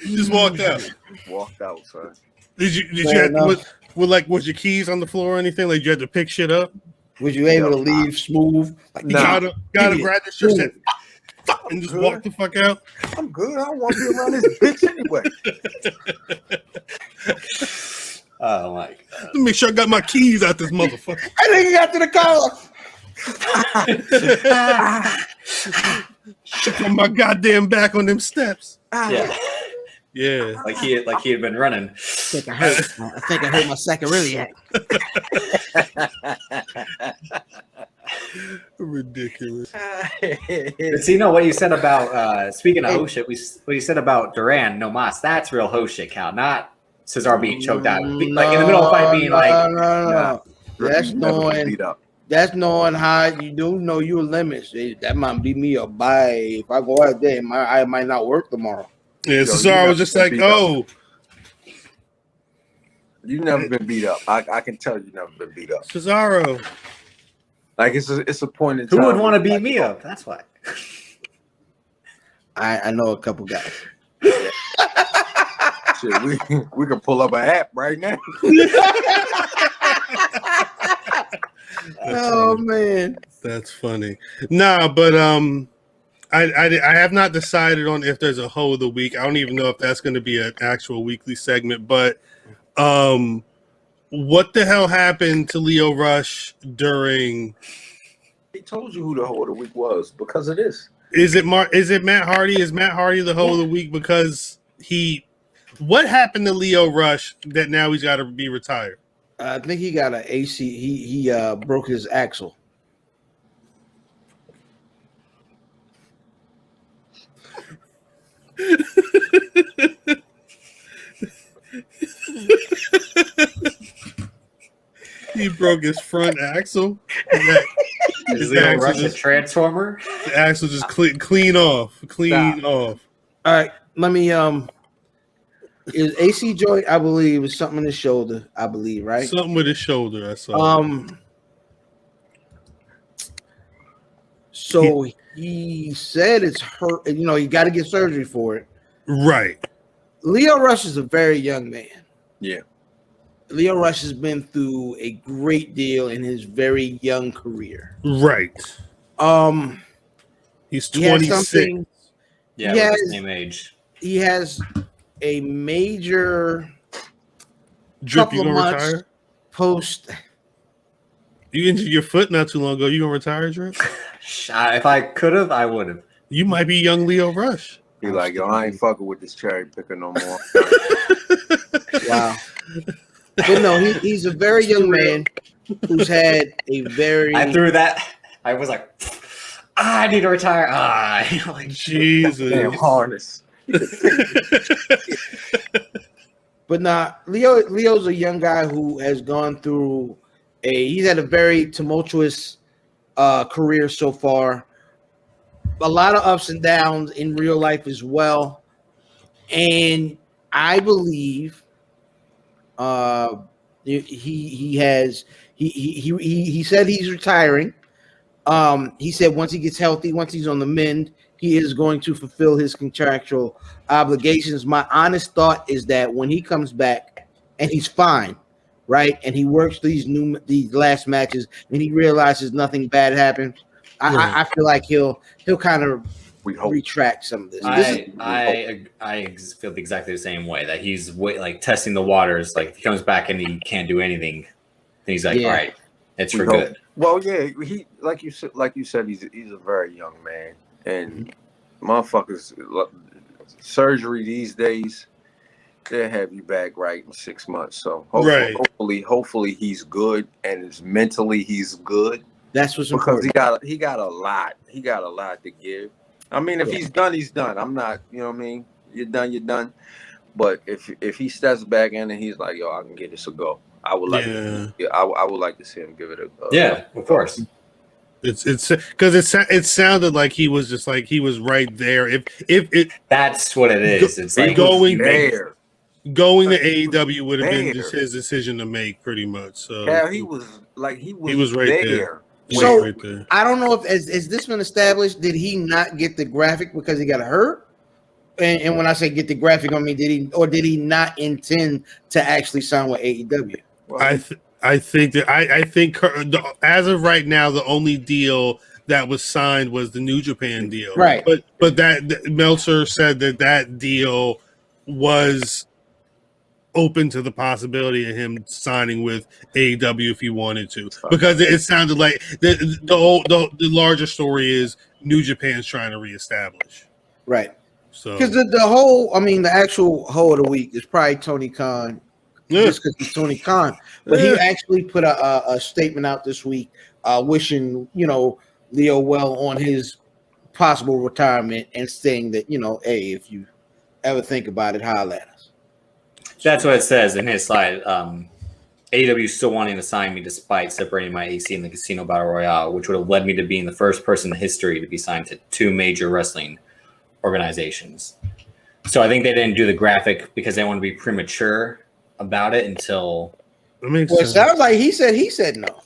You just walked out. Walked out, son. Did you Fair have enough. was your keys on the floor or anything? Like you had to pick shit up? Was you able to leave smooth? Like, Nah. Gotta grab the shit and just good. walk the fuck out. I'm good. I don't want to be around this bitch anyway. Oh my god. Let me make sure I got my keys out this motherfucker. I think he got to the car. Shit on my goddamn back on them steps. Yeah. Yeah. Like he had been running. I think I hurt my sacroiliac. Ridiculous. But see, what you said about speaking of hoe shit, what you said about Duran, no mas, that's real hoe shit, Cal, not Cesaro being choked out. Like in the middle of a fight being no. That's Never been knowing. beat up. That's knowing how you do know your limits. That might be me a buy. If I go out there, I might not work tomorrow. Yeah, Yo, Cesaro you was just never like, been beat oh, You never been beat up. I can tell you never been beat up. Cesaro. Like it's a point in time. who would want to beat me up? That's why. I know a couple guys. Shit, we can pull up an app right now. Oh man, That's funny. Nah, but I have not decided on if there's a hoe of the week. I don't even know if that's going to be an actual weekly segment. But what the hell happened to Lio Rush during? He told you who the hoe of the week was because of this. Is it Matt Hardy? Is Matt Hardy the hoe of the week because what happened to Lio Rush that now he's got to be retired? I think he got an AC. He broke his axle. He broke his front axle. Is His Lio axle Rush a just- transformer? The axle just clean off. Clean off. All right, let me is AC joint, I believe, is something in his shoulder, I believe, right? Something with his shoulder. I saw. So he said it's hurt. You know, you got to get surgery for it. Right. Lio Rush is a very young man. Yeah. Lio Rush has been through a great deal in his very young career. Right. He's He has 26. something. Yeah, He we're the has- same age. He has a major Drip, you couple of gonna months retire? post. You injured your foot not too long ago. You gonna retire, Drip? If I could have, I would have. You might be young Lio Rush. He like, yo, I ain't fucking with this cherry picker no more. Wow. But no, he's a very young man who's had a very. I threw that. I was like, I need to retire. Like, Jesus. Damn harness. But nah, Leo's a young guy who has gone through he's had a very tumultuous career so far. A lot of ups and downs in real life as well. And I believe he said he's retiring. He said once he gets healthy, once he's on the mend, he is going to fulfill his contractual obligations. My honest thought is that when he comes back and he's fine, right, and he works these last matches and he realizes nothing bad happened, I feel like he'll kind of retract some of this. I feel exactly the same way, that he's like testing the waters. Like he comes back and he can't do anything, and he's like, all right, it's for good. Well, yeah, he like you said, he's a very young man, and motherfuckers, surgery these days, they'll have you back right in 6 months. So hopefully he's good, and mentally he's good. That's what's because important. he got a lot to give. I mean, if he's done, he's done. I'm not, you know what I mean? You're done. But if he steps back in and he's like, yo, I can get this a go, I would like I would like to see him give it a of course. It's because it sounded like he was just like he was right there. If it that's what it is. It's like going there. Going to AEW would have been just his decision to make, pretty much. So yeah, he was right there. So right there. I don't know if has this been established. Did he not get the graphic because he got hurt, And when I say get the graphic, I mean did he not intend to actually sign with AEW? I think as of right now, the only deal that was signed was the New Japan deal. Right. But that Meltzer said that deal was open to the possibility of him signing with AEW if he wanted to, because it sounded like the larger story is New Japan's trying to reestablish. Right. So because the actual whole of the week is probably Tony Khan. Just because it's Tony Khan, but he actually put a statement out this week, wishing Lio well on his possible retirement and saying that hey, if you ever think about it, holler at us. That's what it says in his slide. AEW is still wanting to sign me despite separating my AC in the Casino Battle Royale, which would have led me to being the first person in history to be signed to 2 major wrestling organizations. So I think they didn't do the graphic because they want to be premature about it until. It sounds like he said no.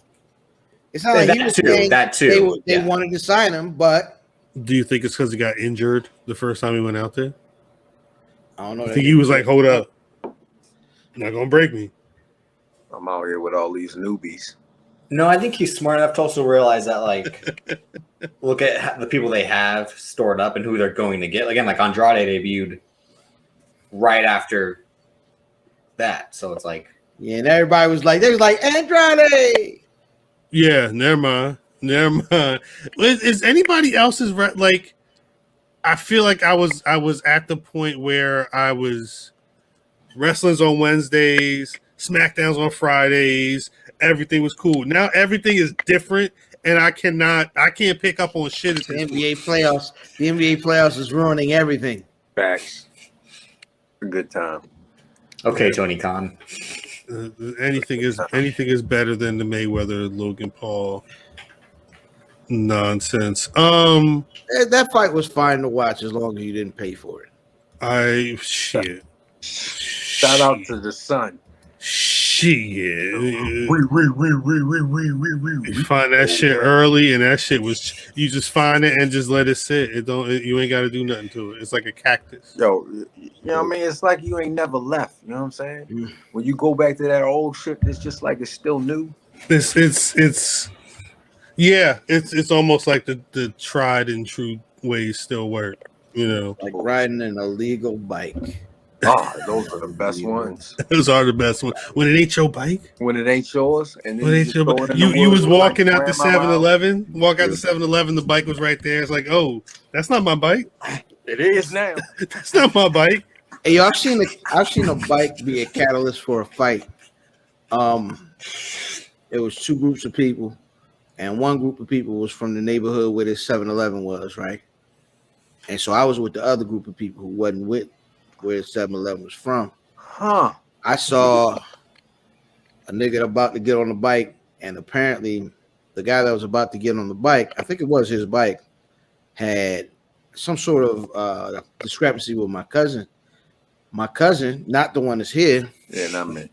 It's not like he was saying that too. They wanted to sign him, but do you think it's because he got injured the first time he went out there? I don't know. I think he was like, "Hold up, you're not gonna break me. I'm out here with all these newbies." No, I think he's smart enough to also realize that, like, look at the people they have stored up and who they're going to get. Again, like Andrade debuted right after that, so it's like, and everybody was like, Andrade. Yeah, never mind. Is anybody else's like? I feel like I was at the point where I was wrestling's on Wednesdays, SmackDown's on Fridays. Everything was cool. Now everything is different, and I can't pick up on shit. At the NBA playoffs. The NBA playoffs is ruining everything. Facts. A good time. Okay, Tony Khan. Anything is better than the Mayweather Logan Paul nonsense. That fight was fine to watch as long as you didn't pay for it. Shout out to the son. You find that shit early, and that shit was you just find it and just let it sit. You ain't got to do nothing to it. It's like a cactus. Yo, you know what I mean? It's like you ain't never left. You know what I'm saying? When you go back to that old shit, it's just like it's still new. It's almost like the tried and true ways still work. Like riding an illegal bike. Those are the best ones. Those are the best ones. When it ain't your bike. When it ain't yours. And then you was walking out the 7-Eleven. Walk out the 7-Eleven. The bike was right there. It's like, oh, that's not my bike. It is now. That's not my bike. Hey, I've seen a bike be a catalyst for a fight. It was 2 groups of people, and one group of people was from the neighborhood where this 7-Eleven was, right? And so I was with the other group of people who wasn't with where 7-Eleven was from. I saw a nigga about to get on the bike, and apparently the guy that was about to get on the bike, I think it was his bike, had some sort of discrepancy with my cousin. My cousin, not the one that's here, not me,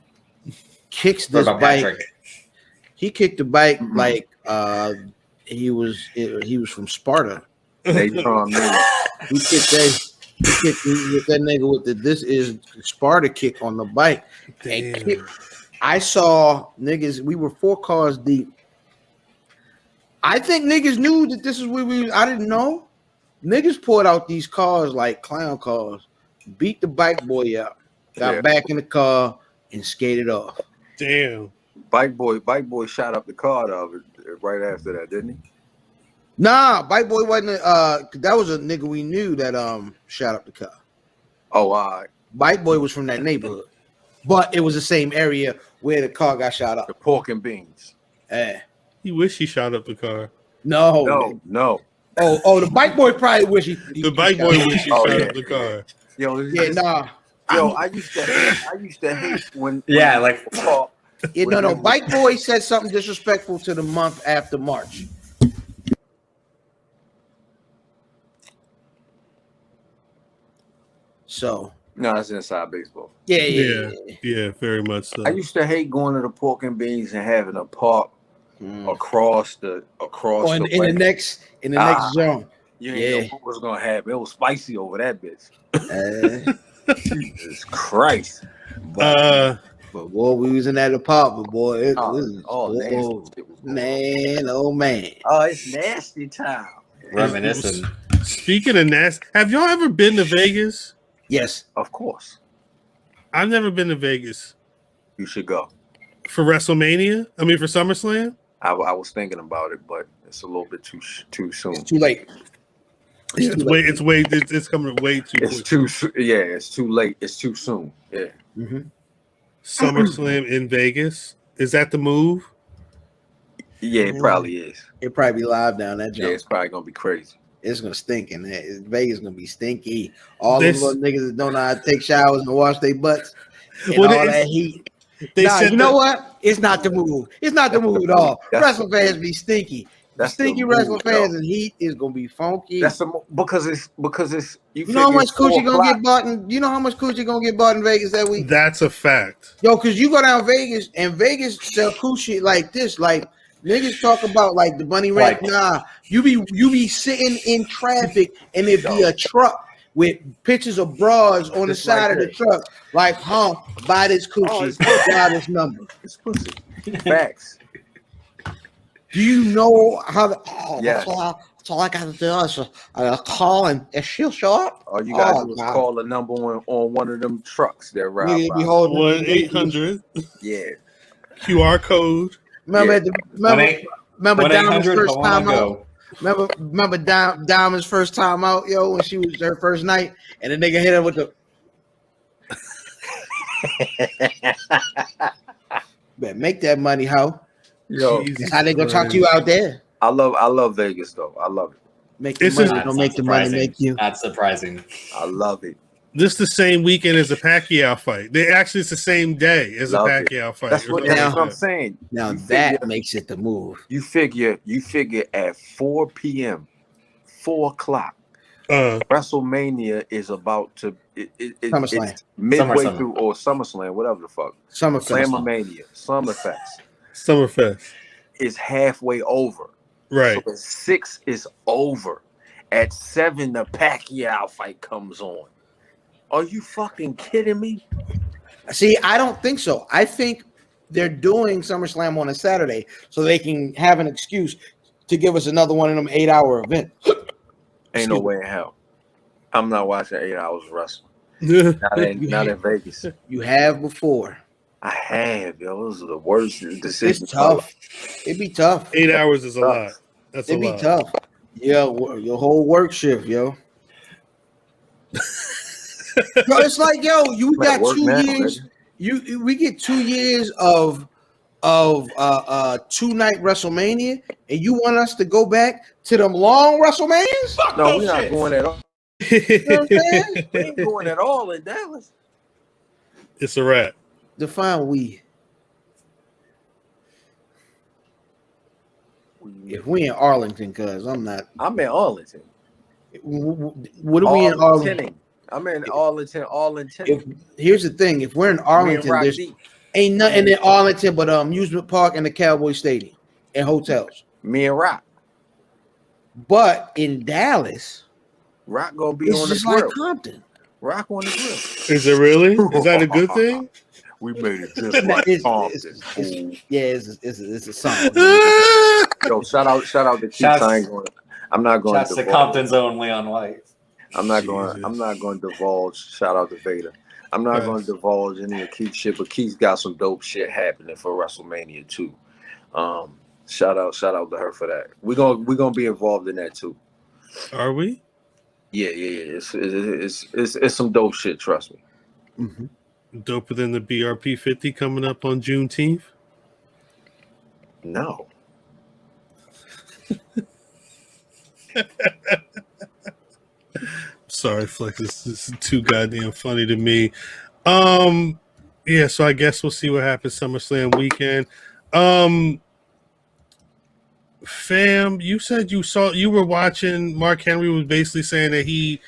kicks this bike. Patrick. He kicked the bike like he was from Sparta. They told me. He kicked that nigga with this is Sparta kick on the bike. And I saw niggas, we were 4 cars deep. I think niggas knew that this is where I didn't know. Niggas poured out these cars like clown cars, beat the bike boy up, got back in the car and skated off. Damn. Bike boy shot up the car right after that, didn't he? Nah, bike boy wasn't. That was a nigga we knew that shot up the car. Oh, all right. Bike boy was from that neighborhood, but it was the same area where the car got shot up. The pork and beans. He wish he shot up the car. No. Oh, the bike boy probably wish he the bike boy wish he shot up the car. Yo, I used to hate when Bike boy said something disrespectful to the month after March. So no, it's inside baseball. Yeah, very much so. I used to hate going to the pork and beans and having a park across the in the next zone. You ain't know what was gonna happen. It was spicy over that bitch. Jesus Christ. But boy, we was in that apartment, boy. It was nasty. Man, oh man. Oh, it's nasty time. Reminiscing. Speaking of nasty, have y'all ever been to Vegas? Yes, of course. I've never been to Vegas. You should go for WrestleMania. I mean, for SummerSlam. I was thinking about it, but it's a little bit too soon. It's too late. It's coming way too. It's too. Yeah, it's too late. It's too soon. Yeah. Mm-hmm. SummerSlam in Vegas. Is that the move? Yeah, it probably is. It'll probably be live down that jump. Yeah, it's probably gonna be crazy. It's gonna stink in there. Vegas gonna be stinky. All those little niggas that don't know how to take showers and wash their butts and all that heat. You know what? It's not the move. It's not the move at all. Wrestling fans be stinky. Stinky wrestling fans and heat is gonna be funky. Because it's you know how much coochie gonna get bought in. You know how much coochie gonna get bought in Vegas that week. That's a fact. Yo, because you go down Vegas and Vegas sell coochie like this, like. Niggas talk about like the bunny rack. Nah, you be sitting in traffic and it be a truck with pictures of bras on the side of the truck. Like, buy this coochie, buy this number. It's pussy. Facts. Do you know how? Yes. That's all I got to do is call and she'll show up. All you got to do is call the number on one of them trucks that ride. 1-800. Yeah. QR code. Remember Diamond's first time out. Remember Diamond's first time out, yo, when she was her first night, and the nigga hit her with the. Better make that money, ho. Yo, that's how they gonna talk to you out there. I love Vegas though. I love it. Make the money, don't make the money make you. That's surprising. I love it. This the same weekend as a Pacquiao fight. It's the same day as a Pacquiao fight. That's what I'm saying. Now that makes it the move. You figure at 4 p.m., 4 o'clock, WrestleMania is about to SummerSlam. It's midway through or SummerSlam, whatever the fuck. SummerFest. SummerFest is halfway over. Right. So at 6 is over. At 7, the Pacquiao fight comes on. Are you fucking kidding me? See, I don't think so. I think they're doing SummerSlam on a Saturday so they can have an excuse to give us another one of them 8-hour events. Ain't no way in hell. I'm not watching 8 hours of wrestling. Not in Vegas. You have before. I have, yo. Those are the worst decisions. It's tough. It'd be tough. 8 hours is a lot. That's It'd be tough. Yeah, your whole work shift, yo. Yo, it's like, you got 2 years. We get 2 years of 2-night WrestleMania, and you want us to go back to them long WrestleManias? No, we're not going at all. You know what I'm saying? We ain't going at all in Dallas. It's a wrap. Define we. If we in Arlington, cuz I'm in Arlington. What are we in Arlington? I'm in Arlington. Here's the thing: if we're in Arlington, there's ain't nothing in Arlington but amusement park and the Cowboy Stadium and hotels. Me and Rock. But in Dallas, Rock gonna be on the just grill. Like Compton. Rock on the grill. Is it really? Is that a good thing? We made it just like Compton. It's a song. Yo, shout out to Keith. I'm not going to Compton's own Leon White. I'm not going to divulge. Shout out to Vader. I'm not going to divulge any of Keith's shit, but Keith's got some dope shit happening for WrestleMania too. Shout out to her for that. We're gonna be involved in that too. Are we? Yeah. It's some dope shit. Trust me. Mm-hmm. Doper than the BRP 50 coming up on Juneteenth. No. Sorry, Flex. This is too goddamn funny to me. Yeah, so I guess we'll see what happens SummerSlam weekend. Fam, you said you were watching. Mark Henry was basically saying that he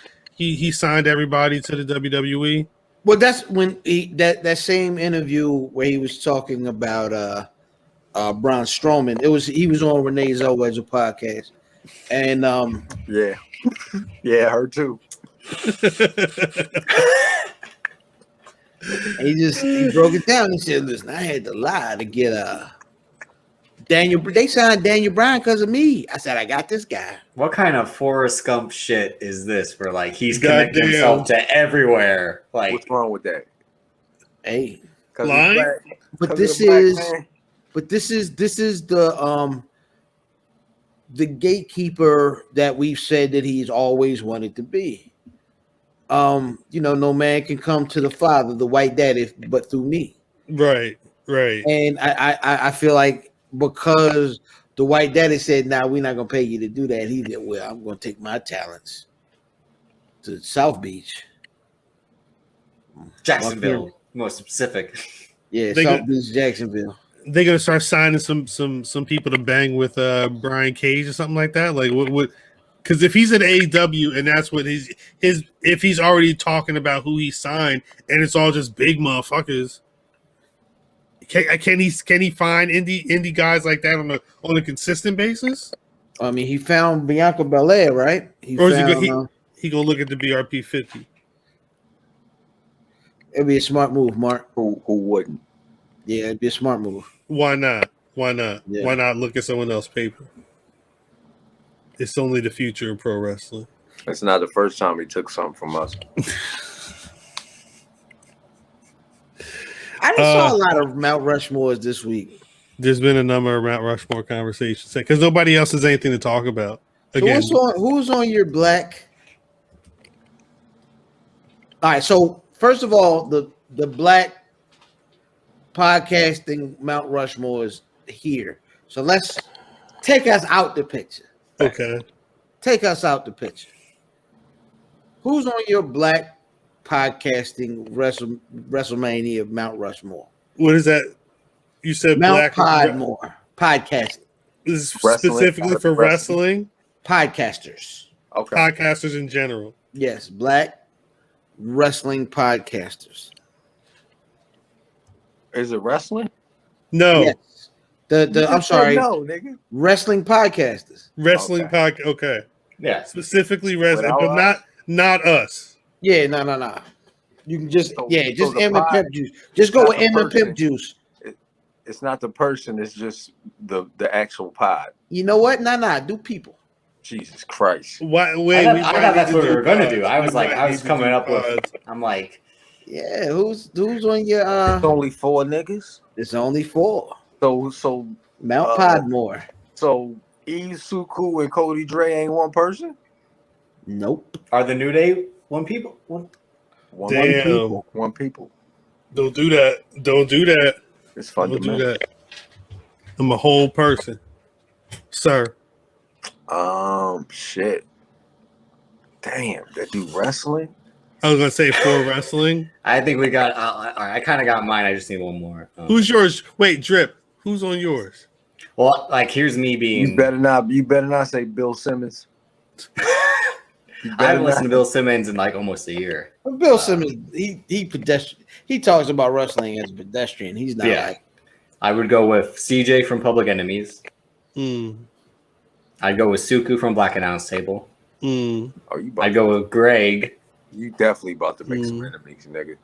signed everybody to the WWE. Well, that's when that same interview where he was talking about Braun Strowman. He was on Renee Zellweger's podcast, And Yeah. Yeah, her too. he broke it down. He said, "Listen, I had to lie to get Daniel. They signed Daniel Bryan because of me." I said, "I got this guy." What kind of Forrest Gump shit is this? Where like he's Goddamn. connecting himself to everywhere. Like, What's wrong with that? Hey, Lying? but this is the gatekeeper that we've said that he's always wanted to be. No man can come to the Father, the white daddy, but through me. Right. And I feel like because the white daddy said, "Nah, we're not gonna pay you to do that," he said, "Well, I'm gonna take my talents to South Beach, Jacksonville, more specific. yeah, They South go- Beach, Jacksonville." They're gonna start signing some people to bang with Brian Cage or something like that. Like what? Because if he's at AEW and that's what his if he's already talking about who he signed and it's all just big motherfuckers, can he find indie guys like that on a consistent basis? I mean, he found Bianca Belair, right? Or is he gonna look at the BRP 50? It'd be a smart move, Mark. Who wouldn't? Yeah, it'd be a smart move. Why not? Why not? Yeah. Why not look at someone else's paper? It's only the future of pro wrestling. It's not the first time he took something from us. I just saw a lot of Mount Rushmores this week. There's been a number of Mount Rushmore conversations because nobody else has anything to talk about. Again, So who's on your black? All right. So first of all, the black podcasting Mount Rushmore is here. So let's take us out the picture. okay. Take us out the picture. Who's on your black podcasting WrestleMania Mount Rushmore? What is that? You said Mount black Podmore. Podcasting. This is Wrestling, specifically for wrestling. Podcasters. Okay. podcasters in general. Yes, black wrestling podcasters. Is it wrestling? No, Yes. I'm sorry, No, nigga. wrestling podcasters. wrestling Okay. podcast. Okay, Yeah. specifically wrestling, Without but not us. Yeah, no. You can just So just the M and pod- Pimp Juice. Just go not with the M and person. Pimp Juice. It's not the person. It's just the actual pod. You know what? Nah. Do people. Jesus Christ. Why? I Wait, thought, we I might thought need that's to what we were gonna pods. do. I was We like, might I need was to coming do up with. pods. I'm like, Yeah, who's on your It's only 4 niggas. It's only 4. So Mount Podmore. So Eve Suku and Cody Dre ain't one person? Nope. are the New Day one people? One? Damn. One people. Don't do that. Don't do that. It's Don't do fundamental. that. I'm a whole person, sir. Shit. Damn, that do wrestling? I was gonna say for wrestling. I think we got. All right, I kind of got mine. I just need one more. Who's yours? Wait, Drip. Who's on yours? Well, like here's me being. You better not say Bill Simmons. I haven't listened to Bill Simmons in like almost a year. Bill Simmons, he pedestrian. He talks about wrestling as a pedestrian. He's not Yeah. like I would go with CJ from Public Enemies. Mm, I'd go with Suku from Black Announce Table. mm. Oh, you about I'd go with Greg. You definitely about to make some enemies, nigga.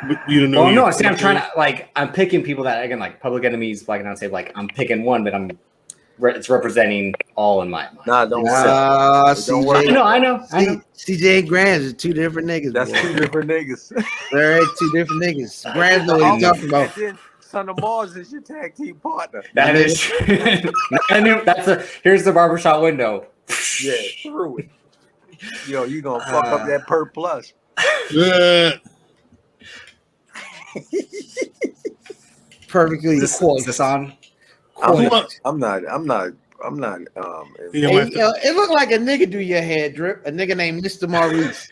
But you don't know. Well, who no, you're see, I'm picking. trying to like. I'm picking people that again, like Public Enemies, Black Announce Table. Like I'm picking one, but it's representing all in my mind. Nah, don't worry. Don't worry. I know. CJ and Grams are 2 different niggas. That's boy. 2 different niggas. They're 2 different niggas. Grams know what he's talking about. And then Son of Mars is your tag team partner. That is true. Here's the barbershop window. Yeah, through it. Yo, you gonna fuck up that per plus. Yeah. Perfectly Is poised. this on? Poised. I'm not. You know, Hey, it looked like a nigga do your hair, Drip. A nigga named Mr. Maurice.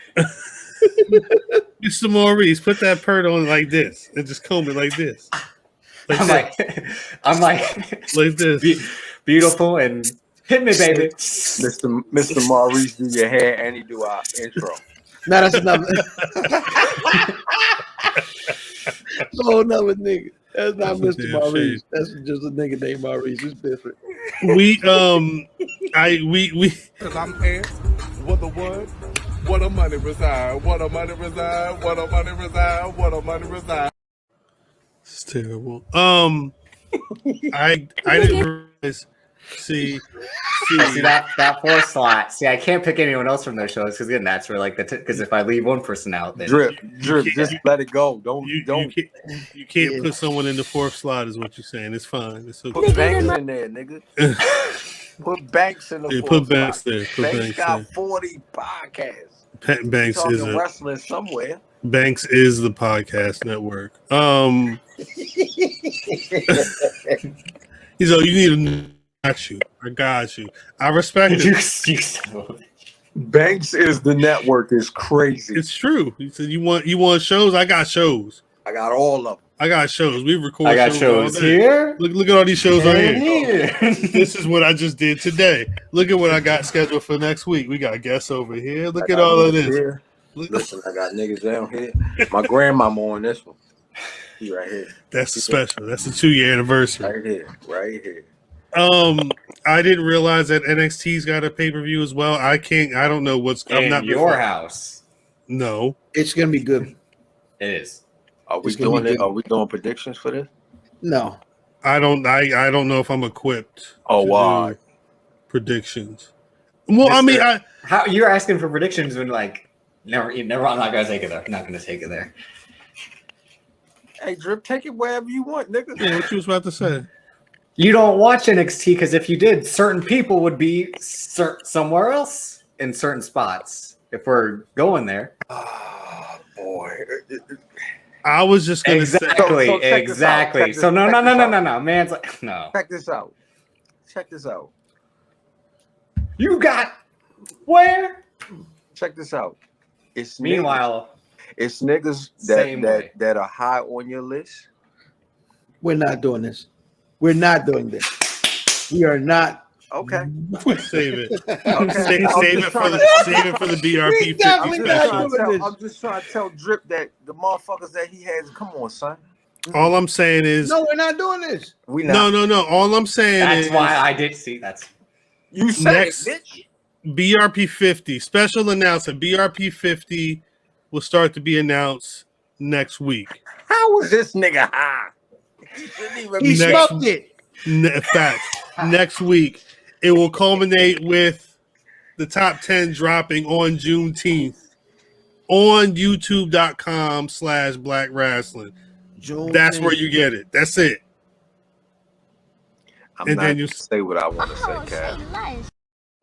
Mr. Maurice, put that pert on like this and just comb it like this. I'm like Like this. beautiful and hit me, baby. Mr. Maurice do your hair and he do our intro. No, that's another. Oh, another nigga. That's not That's a Mr. damn Maurice. shame. That's just a nigga named Maurice. It's different. We Cause I'm asked, what the word? What a money reside? What a money reside? What a money reside? What a money reside? it's terrible. I didn't realize. See that fourth slot. See, I can't pick anyone else from those shows because again, that's where like because if I leave one person out, then Drip, just let it go. Don't. you can't put someone in the fourth slot, is what you're saying. It's fine. It's okay. Put Banks in there, nigga. Put Banks in the Yeah, fourth put Banks spot. there. Put Banks got there. 40 podcasts. Banks is Talking wrestling somewhere. Banks is the podcast network. He's like, you need to. I got you. I respect it. Banks is the network is crazy. It's true. He said, "You want shows? I got shows. I got all of them. I got shows. We record. I got shows all day. here. Look at all these shows right here. Here. This is what I just did today. Look at what I got scheduled for next week. We got guests over here. Look at all of this. Here. Listen, I got niggas down here. My grandmama on this one. She right here. That's special. That's the 2-year anniversary. Right here. I didn't realize that NXT's got a pay-per-view as well. I don't know what's In your house. No. It's gonna be good. It is. Are we It's gonna be doing it? good. Are we doing predictions for this? No. I don't know if I'm equipped. Oh, to why? do predictions. Well, I mean, How you're asking for predictions when like never. I'm not gonna take it there. I'm not gonna take it there. Hey, Drip, take it wherever you want, nigga. yeah, what you was about to say? You don't watch NXT because if you did, certain people would be somewhere else in certain spots. If we're going there, Oh, boy. I was just gonna say. exactly. So no. Man's like no. Check this out. You got where? Check this out. It's Meanwhile, it's niggas Same way. that are high on your list. We're not doing this. We're not doing this. We are not. Okay. Save it. Okay. Save it for the BRP 50 definitely not special. doing this. I'm just trying to tell Drip that the motherfuckers that he has. Come on, son. All I'm saying is No, we're not doing this. We not. no. All I'm saying that's is why I did see that's. You said Next- it, bitch. BRP 50 special announcement. BRP 50 will start to be announced next week. How was this nigga high? He shouldn't even He be. Next- smoked it. Fact. Next week, it will culminate with the top 10 dropping on Juneteenth on youtube.com/Black Rasslin. That's where you get it. That's it. I'm And not then gonna you- say what I want to say, Cal.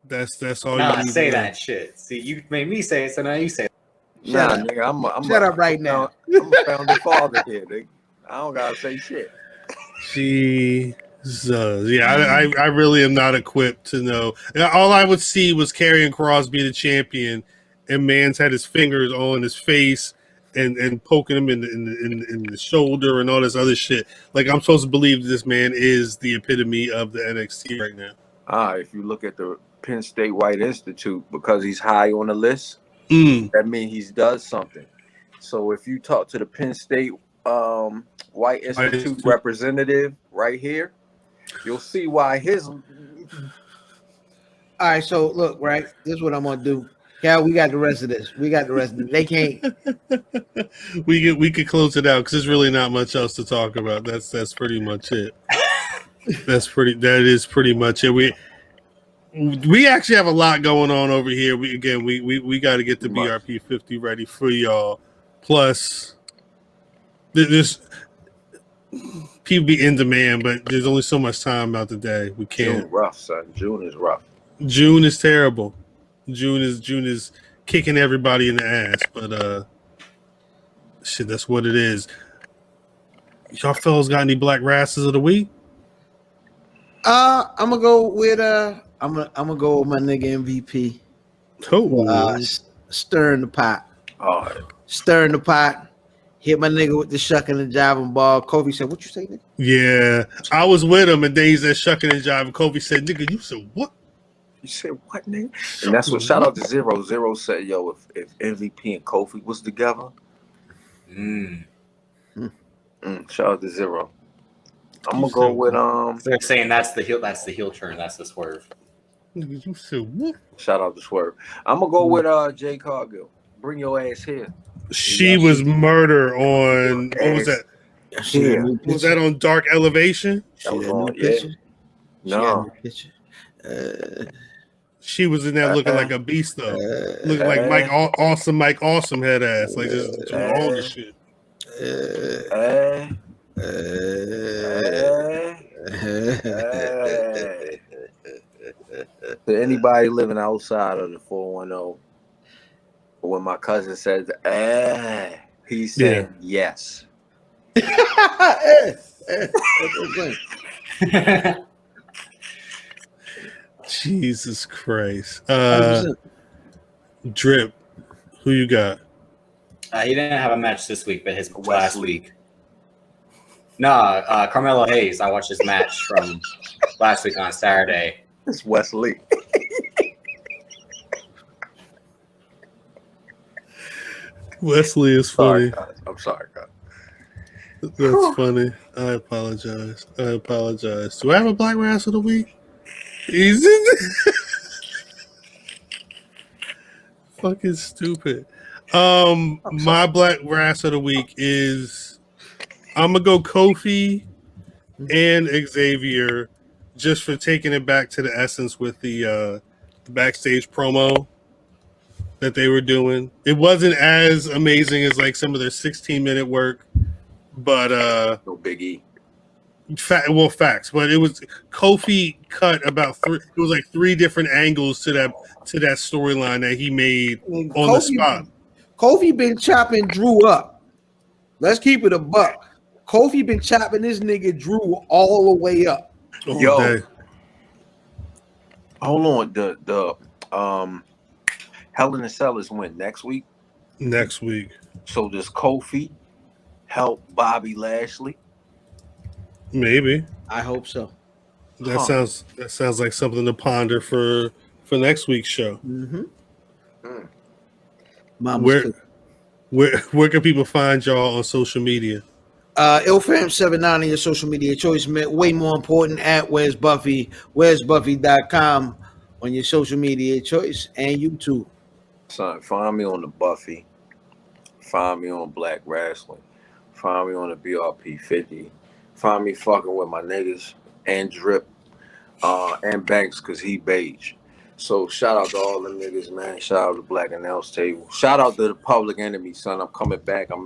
That's all Nah, you need say to know. that shit. See, you made me say it, so now you say it. Nah, Shut up. nigga, I'm Shut up right now. I'm a founding father here, nigga. I don't gotta say shit. Jesus. Yeah, I really am not equipped to know. All I would see was Karrion Kross be the champion, and Mans had his fingers on his face and poking him in the shoulder and all this other shit. Like, I'm supposed to believe this man is the epitome of the NXT right now. If you look at the Penn State White Institute, because he's high on the list, that means he does something. So if you talk to the Penn State White Institute representative right here, you'll see why his. All right, so look, right. This is what I'm gonna do. Cal, we got the rest of this. They can't. We could close it out because there's really not much else to talk about. That's pretty much it. That is pretty much it. We actually have a lot going on over here. We got to get the BRP 50 ready for y'all. Plus, there's people be in demand, but there's only so much time out the day. We can't. June rough, son. June is rough. June is terrible. June is kicking everybody in the ass. But shit, that's what it is. Y'all fellas got any Black Rasslers of the week? I'm gonna go with I'm gonna go with my nigga MVP. Oh, Stirring the pot. Oh, Stirring the pot. Hit my nigga with the shucking and jiving ball. Kofi said, "What you say, nigga?" yeah. I was with him, and then he said shucking and jiving. Kofi said, "Nigga, you said what?" you said what, nigga? And that's what. Shout out to Zero. Zero said, "Yo, if MVP and Kofi was together." Shout out to Zero. I'm gonna go with They're saying that's the heel. That's the heel turn. That's the swerve. You said what? shout out to Swerve. I'm gonna go with Jay Cargill. Bring your ass here. She was murder on what was that? See that Yeah. new Was picture? that on Dark Elevation? See That was that new on- yeah. picture? She got a No. new picture. She was in there looking like a beast though, looking like Mike Awesome head ass, like just doing all the shit. To anybody living outside of the 410, when my cousin says, he said yes. Jesus Christ. 100%. Drip, who you got? He didn't have a match this week, but his last week. No, Carmelo Hayes. I watched his match from last week on Saturday. It's Wesley. Wesley is funny. I'm sorry, guys. That's funny. I apologize. Do I have a Black Rass of the week? He's in fucking stupid. My Black Rass of the week is I'm gonna go Kofi and Xavier just for taking it back to the essence with the backstage promo that they were doing. It wasn't as amazing as like some of their 16-minute work, but No Big E. facts. But it was Kofi cut about three. It was like three different angles to that storyline that he made on the spot. Kofi been chopping Drew up. Let's keep it a buck. Kofi been chopping this nigga Drew all the way up. All Yo. day. Hold on. The Hell in a Cell is when next week. Next week, So does Kofi help Bobby Lashley? maybe. I hope so. That sounds like something to ponder for next week's show. Mm-hmm. Where can people find y'all on social media? Ilfam79 on your social media choice. Way more important at Where's Buffy, where'sbuffy.com on your social media choice and YouTube. Son, find me on the Buffy. Find me on Black Rasslin. Find me on the BRP 50. Find me fucking with my niggas and Drip and Banks because he beige. So shout out to all them niggas, man. Shout out to Black Announce Table. Shout out to the Public Enemy, son. I'm coming back. I'm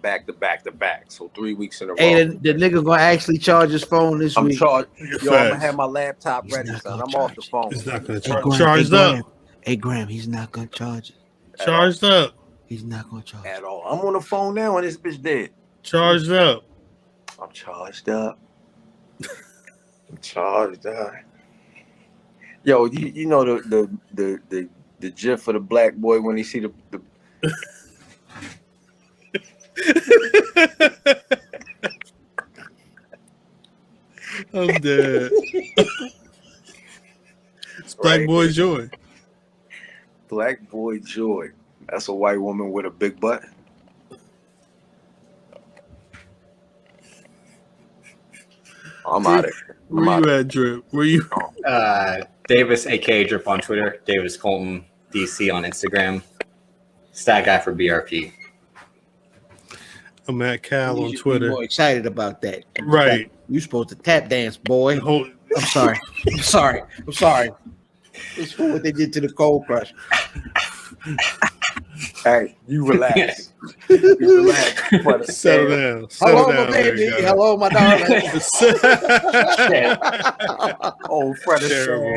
back to back. So 3 weeks in a row. Hey, the nigga gonna actually charge his phone this I'm week. charged. Yo, I'm gonna Facts. have my laptop He's ready, not son. gonna I'm off the charge. phone. It's not going Hey, to Graham, charged up. Hey, Graham, he's not gonna charge it. Charged up. He's not gonna charge it. At all. I'm on the phone now and this bitch dead. Charged up. I'm charged up. I'm charged up. Yo, you know the gif for the black boy when he see the I'm dead. It's Black Right. Boy Joy. Black boy joy. That's a white woman with a big butt. I'm out of here. Where you at, Drip? Where you? Davis, aka Drip on Twitter. Davis Colton, DC on Instagram. Stat guy for BRP. I'm at Cal You on should be Twitter. more excited about that. Right. You supposed to tap dance, boy. Hold- I'm sorry. I'm sorry. It's for what they did to the Cold Crush. Hey, you relax. You relax. For the Settle stand. down. Settle Hello, down my there, baby. guys. Hello, my darling. Oh, Fred Terrible.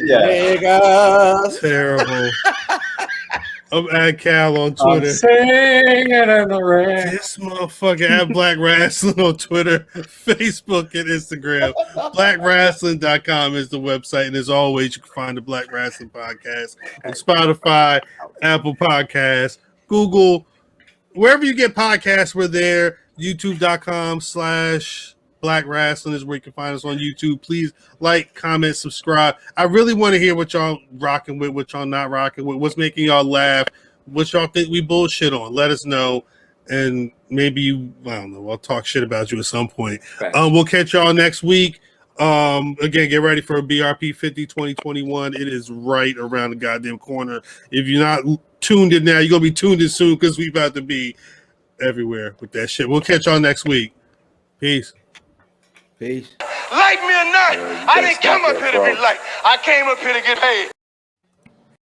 Niggas. Terrible. I'm at Cal on Twitter. Singing in the rain. This motherfucker at Black Rasslin on Twitter, Facebook, and Instagram. BlackRasslin.com is the website. And as always, you can find the Black Rasslin Podcast on Spotify, Apple Podcasts, Google, wherever you get podcasts, we're there. YouTube.com/Black Rasslin is where you can find us on YouTube. Please like, comment, subscribe. I really want to hear what y'all rocking with, what y'all not rocking with, what's making y'all laugh, what y'all think we bullshit on. Let us know. and maybe you, I don't know, I'll talk shit about you at some point. Facts. We'll catch y'all next week. Again, get ready for BRP 50 2021. It is right around the goddamn corner. If you're not tuned in now, you're gonna be tuned in soon because we about to be everywhere with that shit. We'll catch y'all next week. Peace. Peace. Like me or not, I didn't come up here to be liked. I came up here to get paid.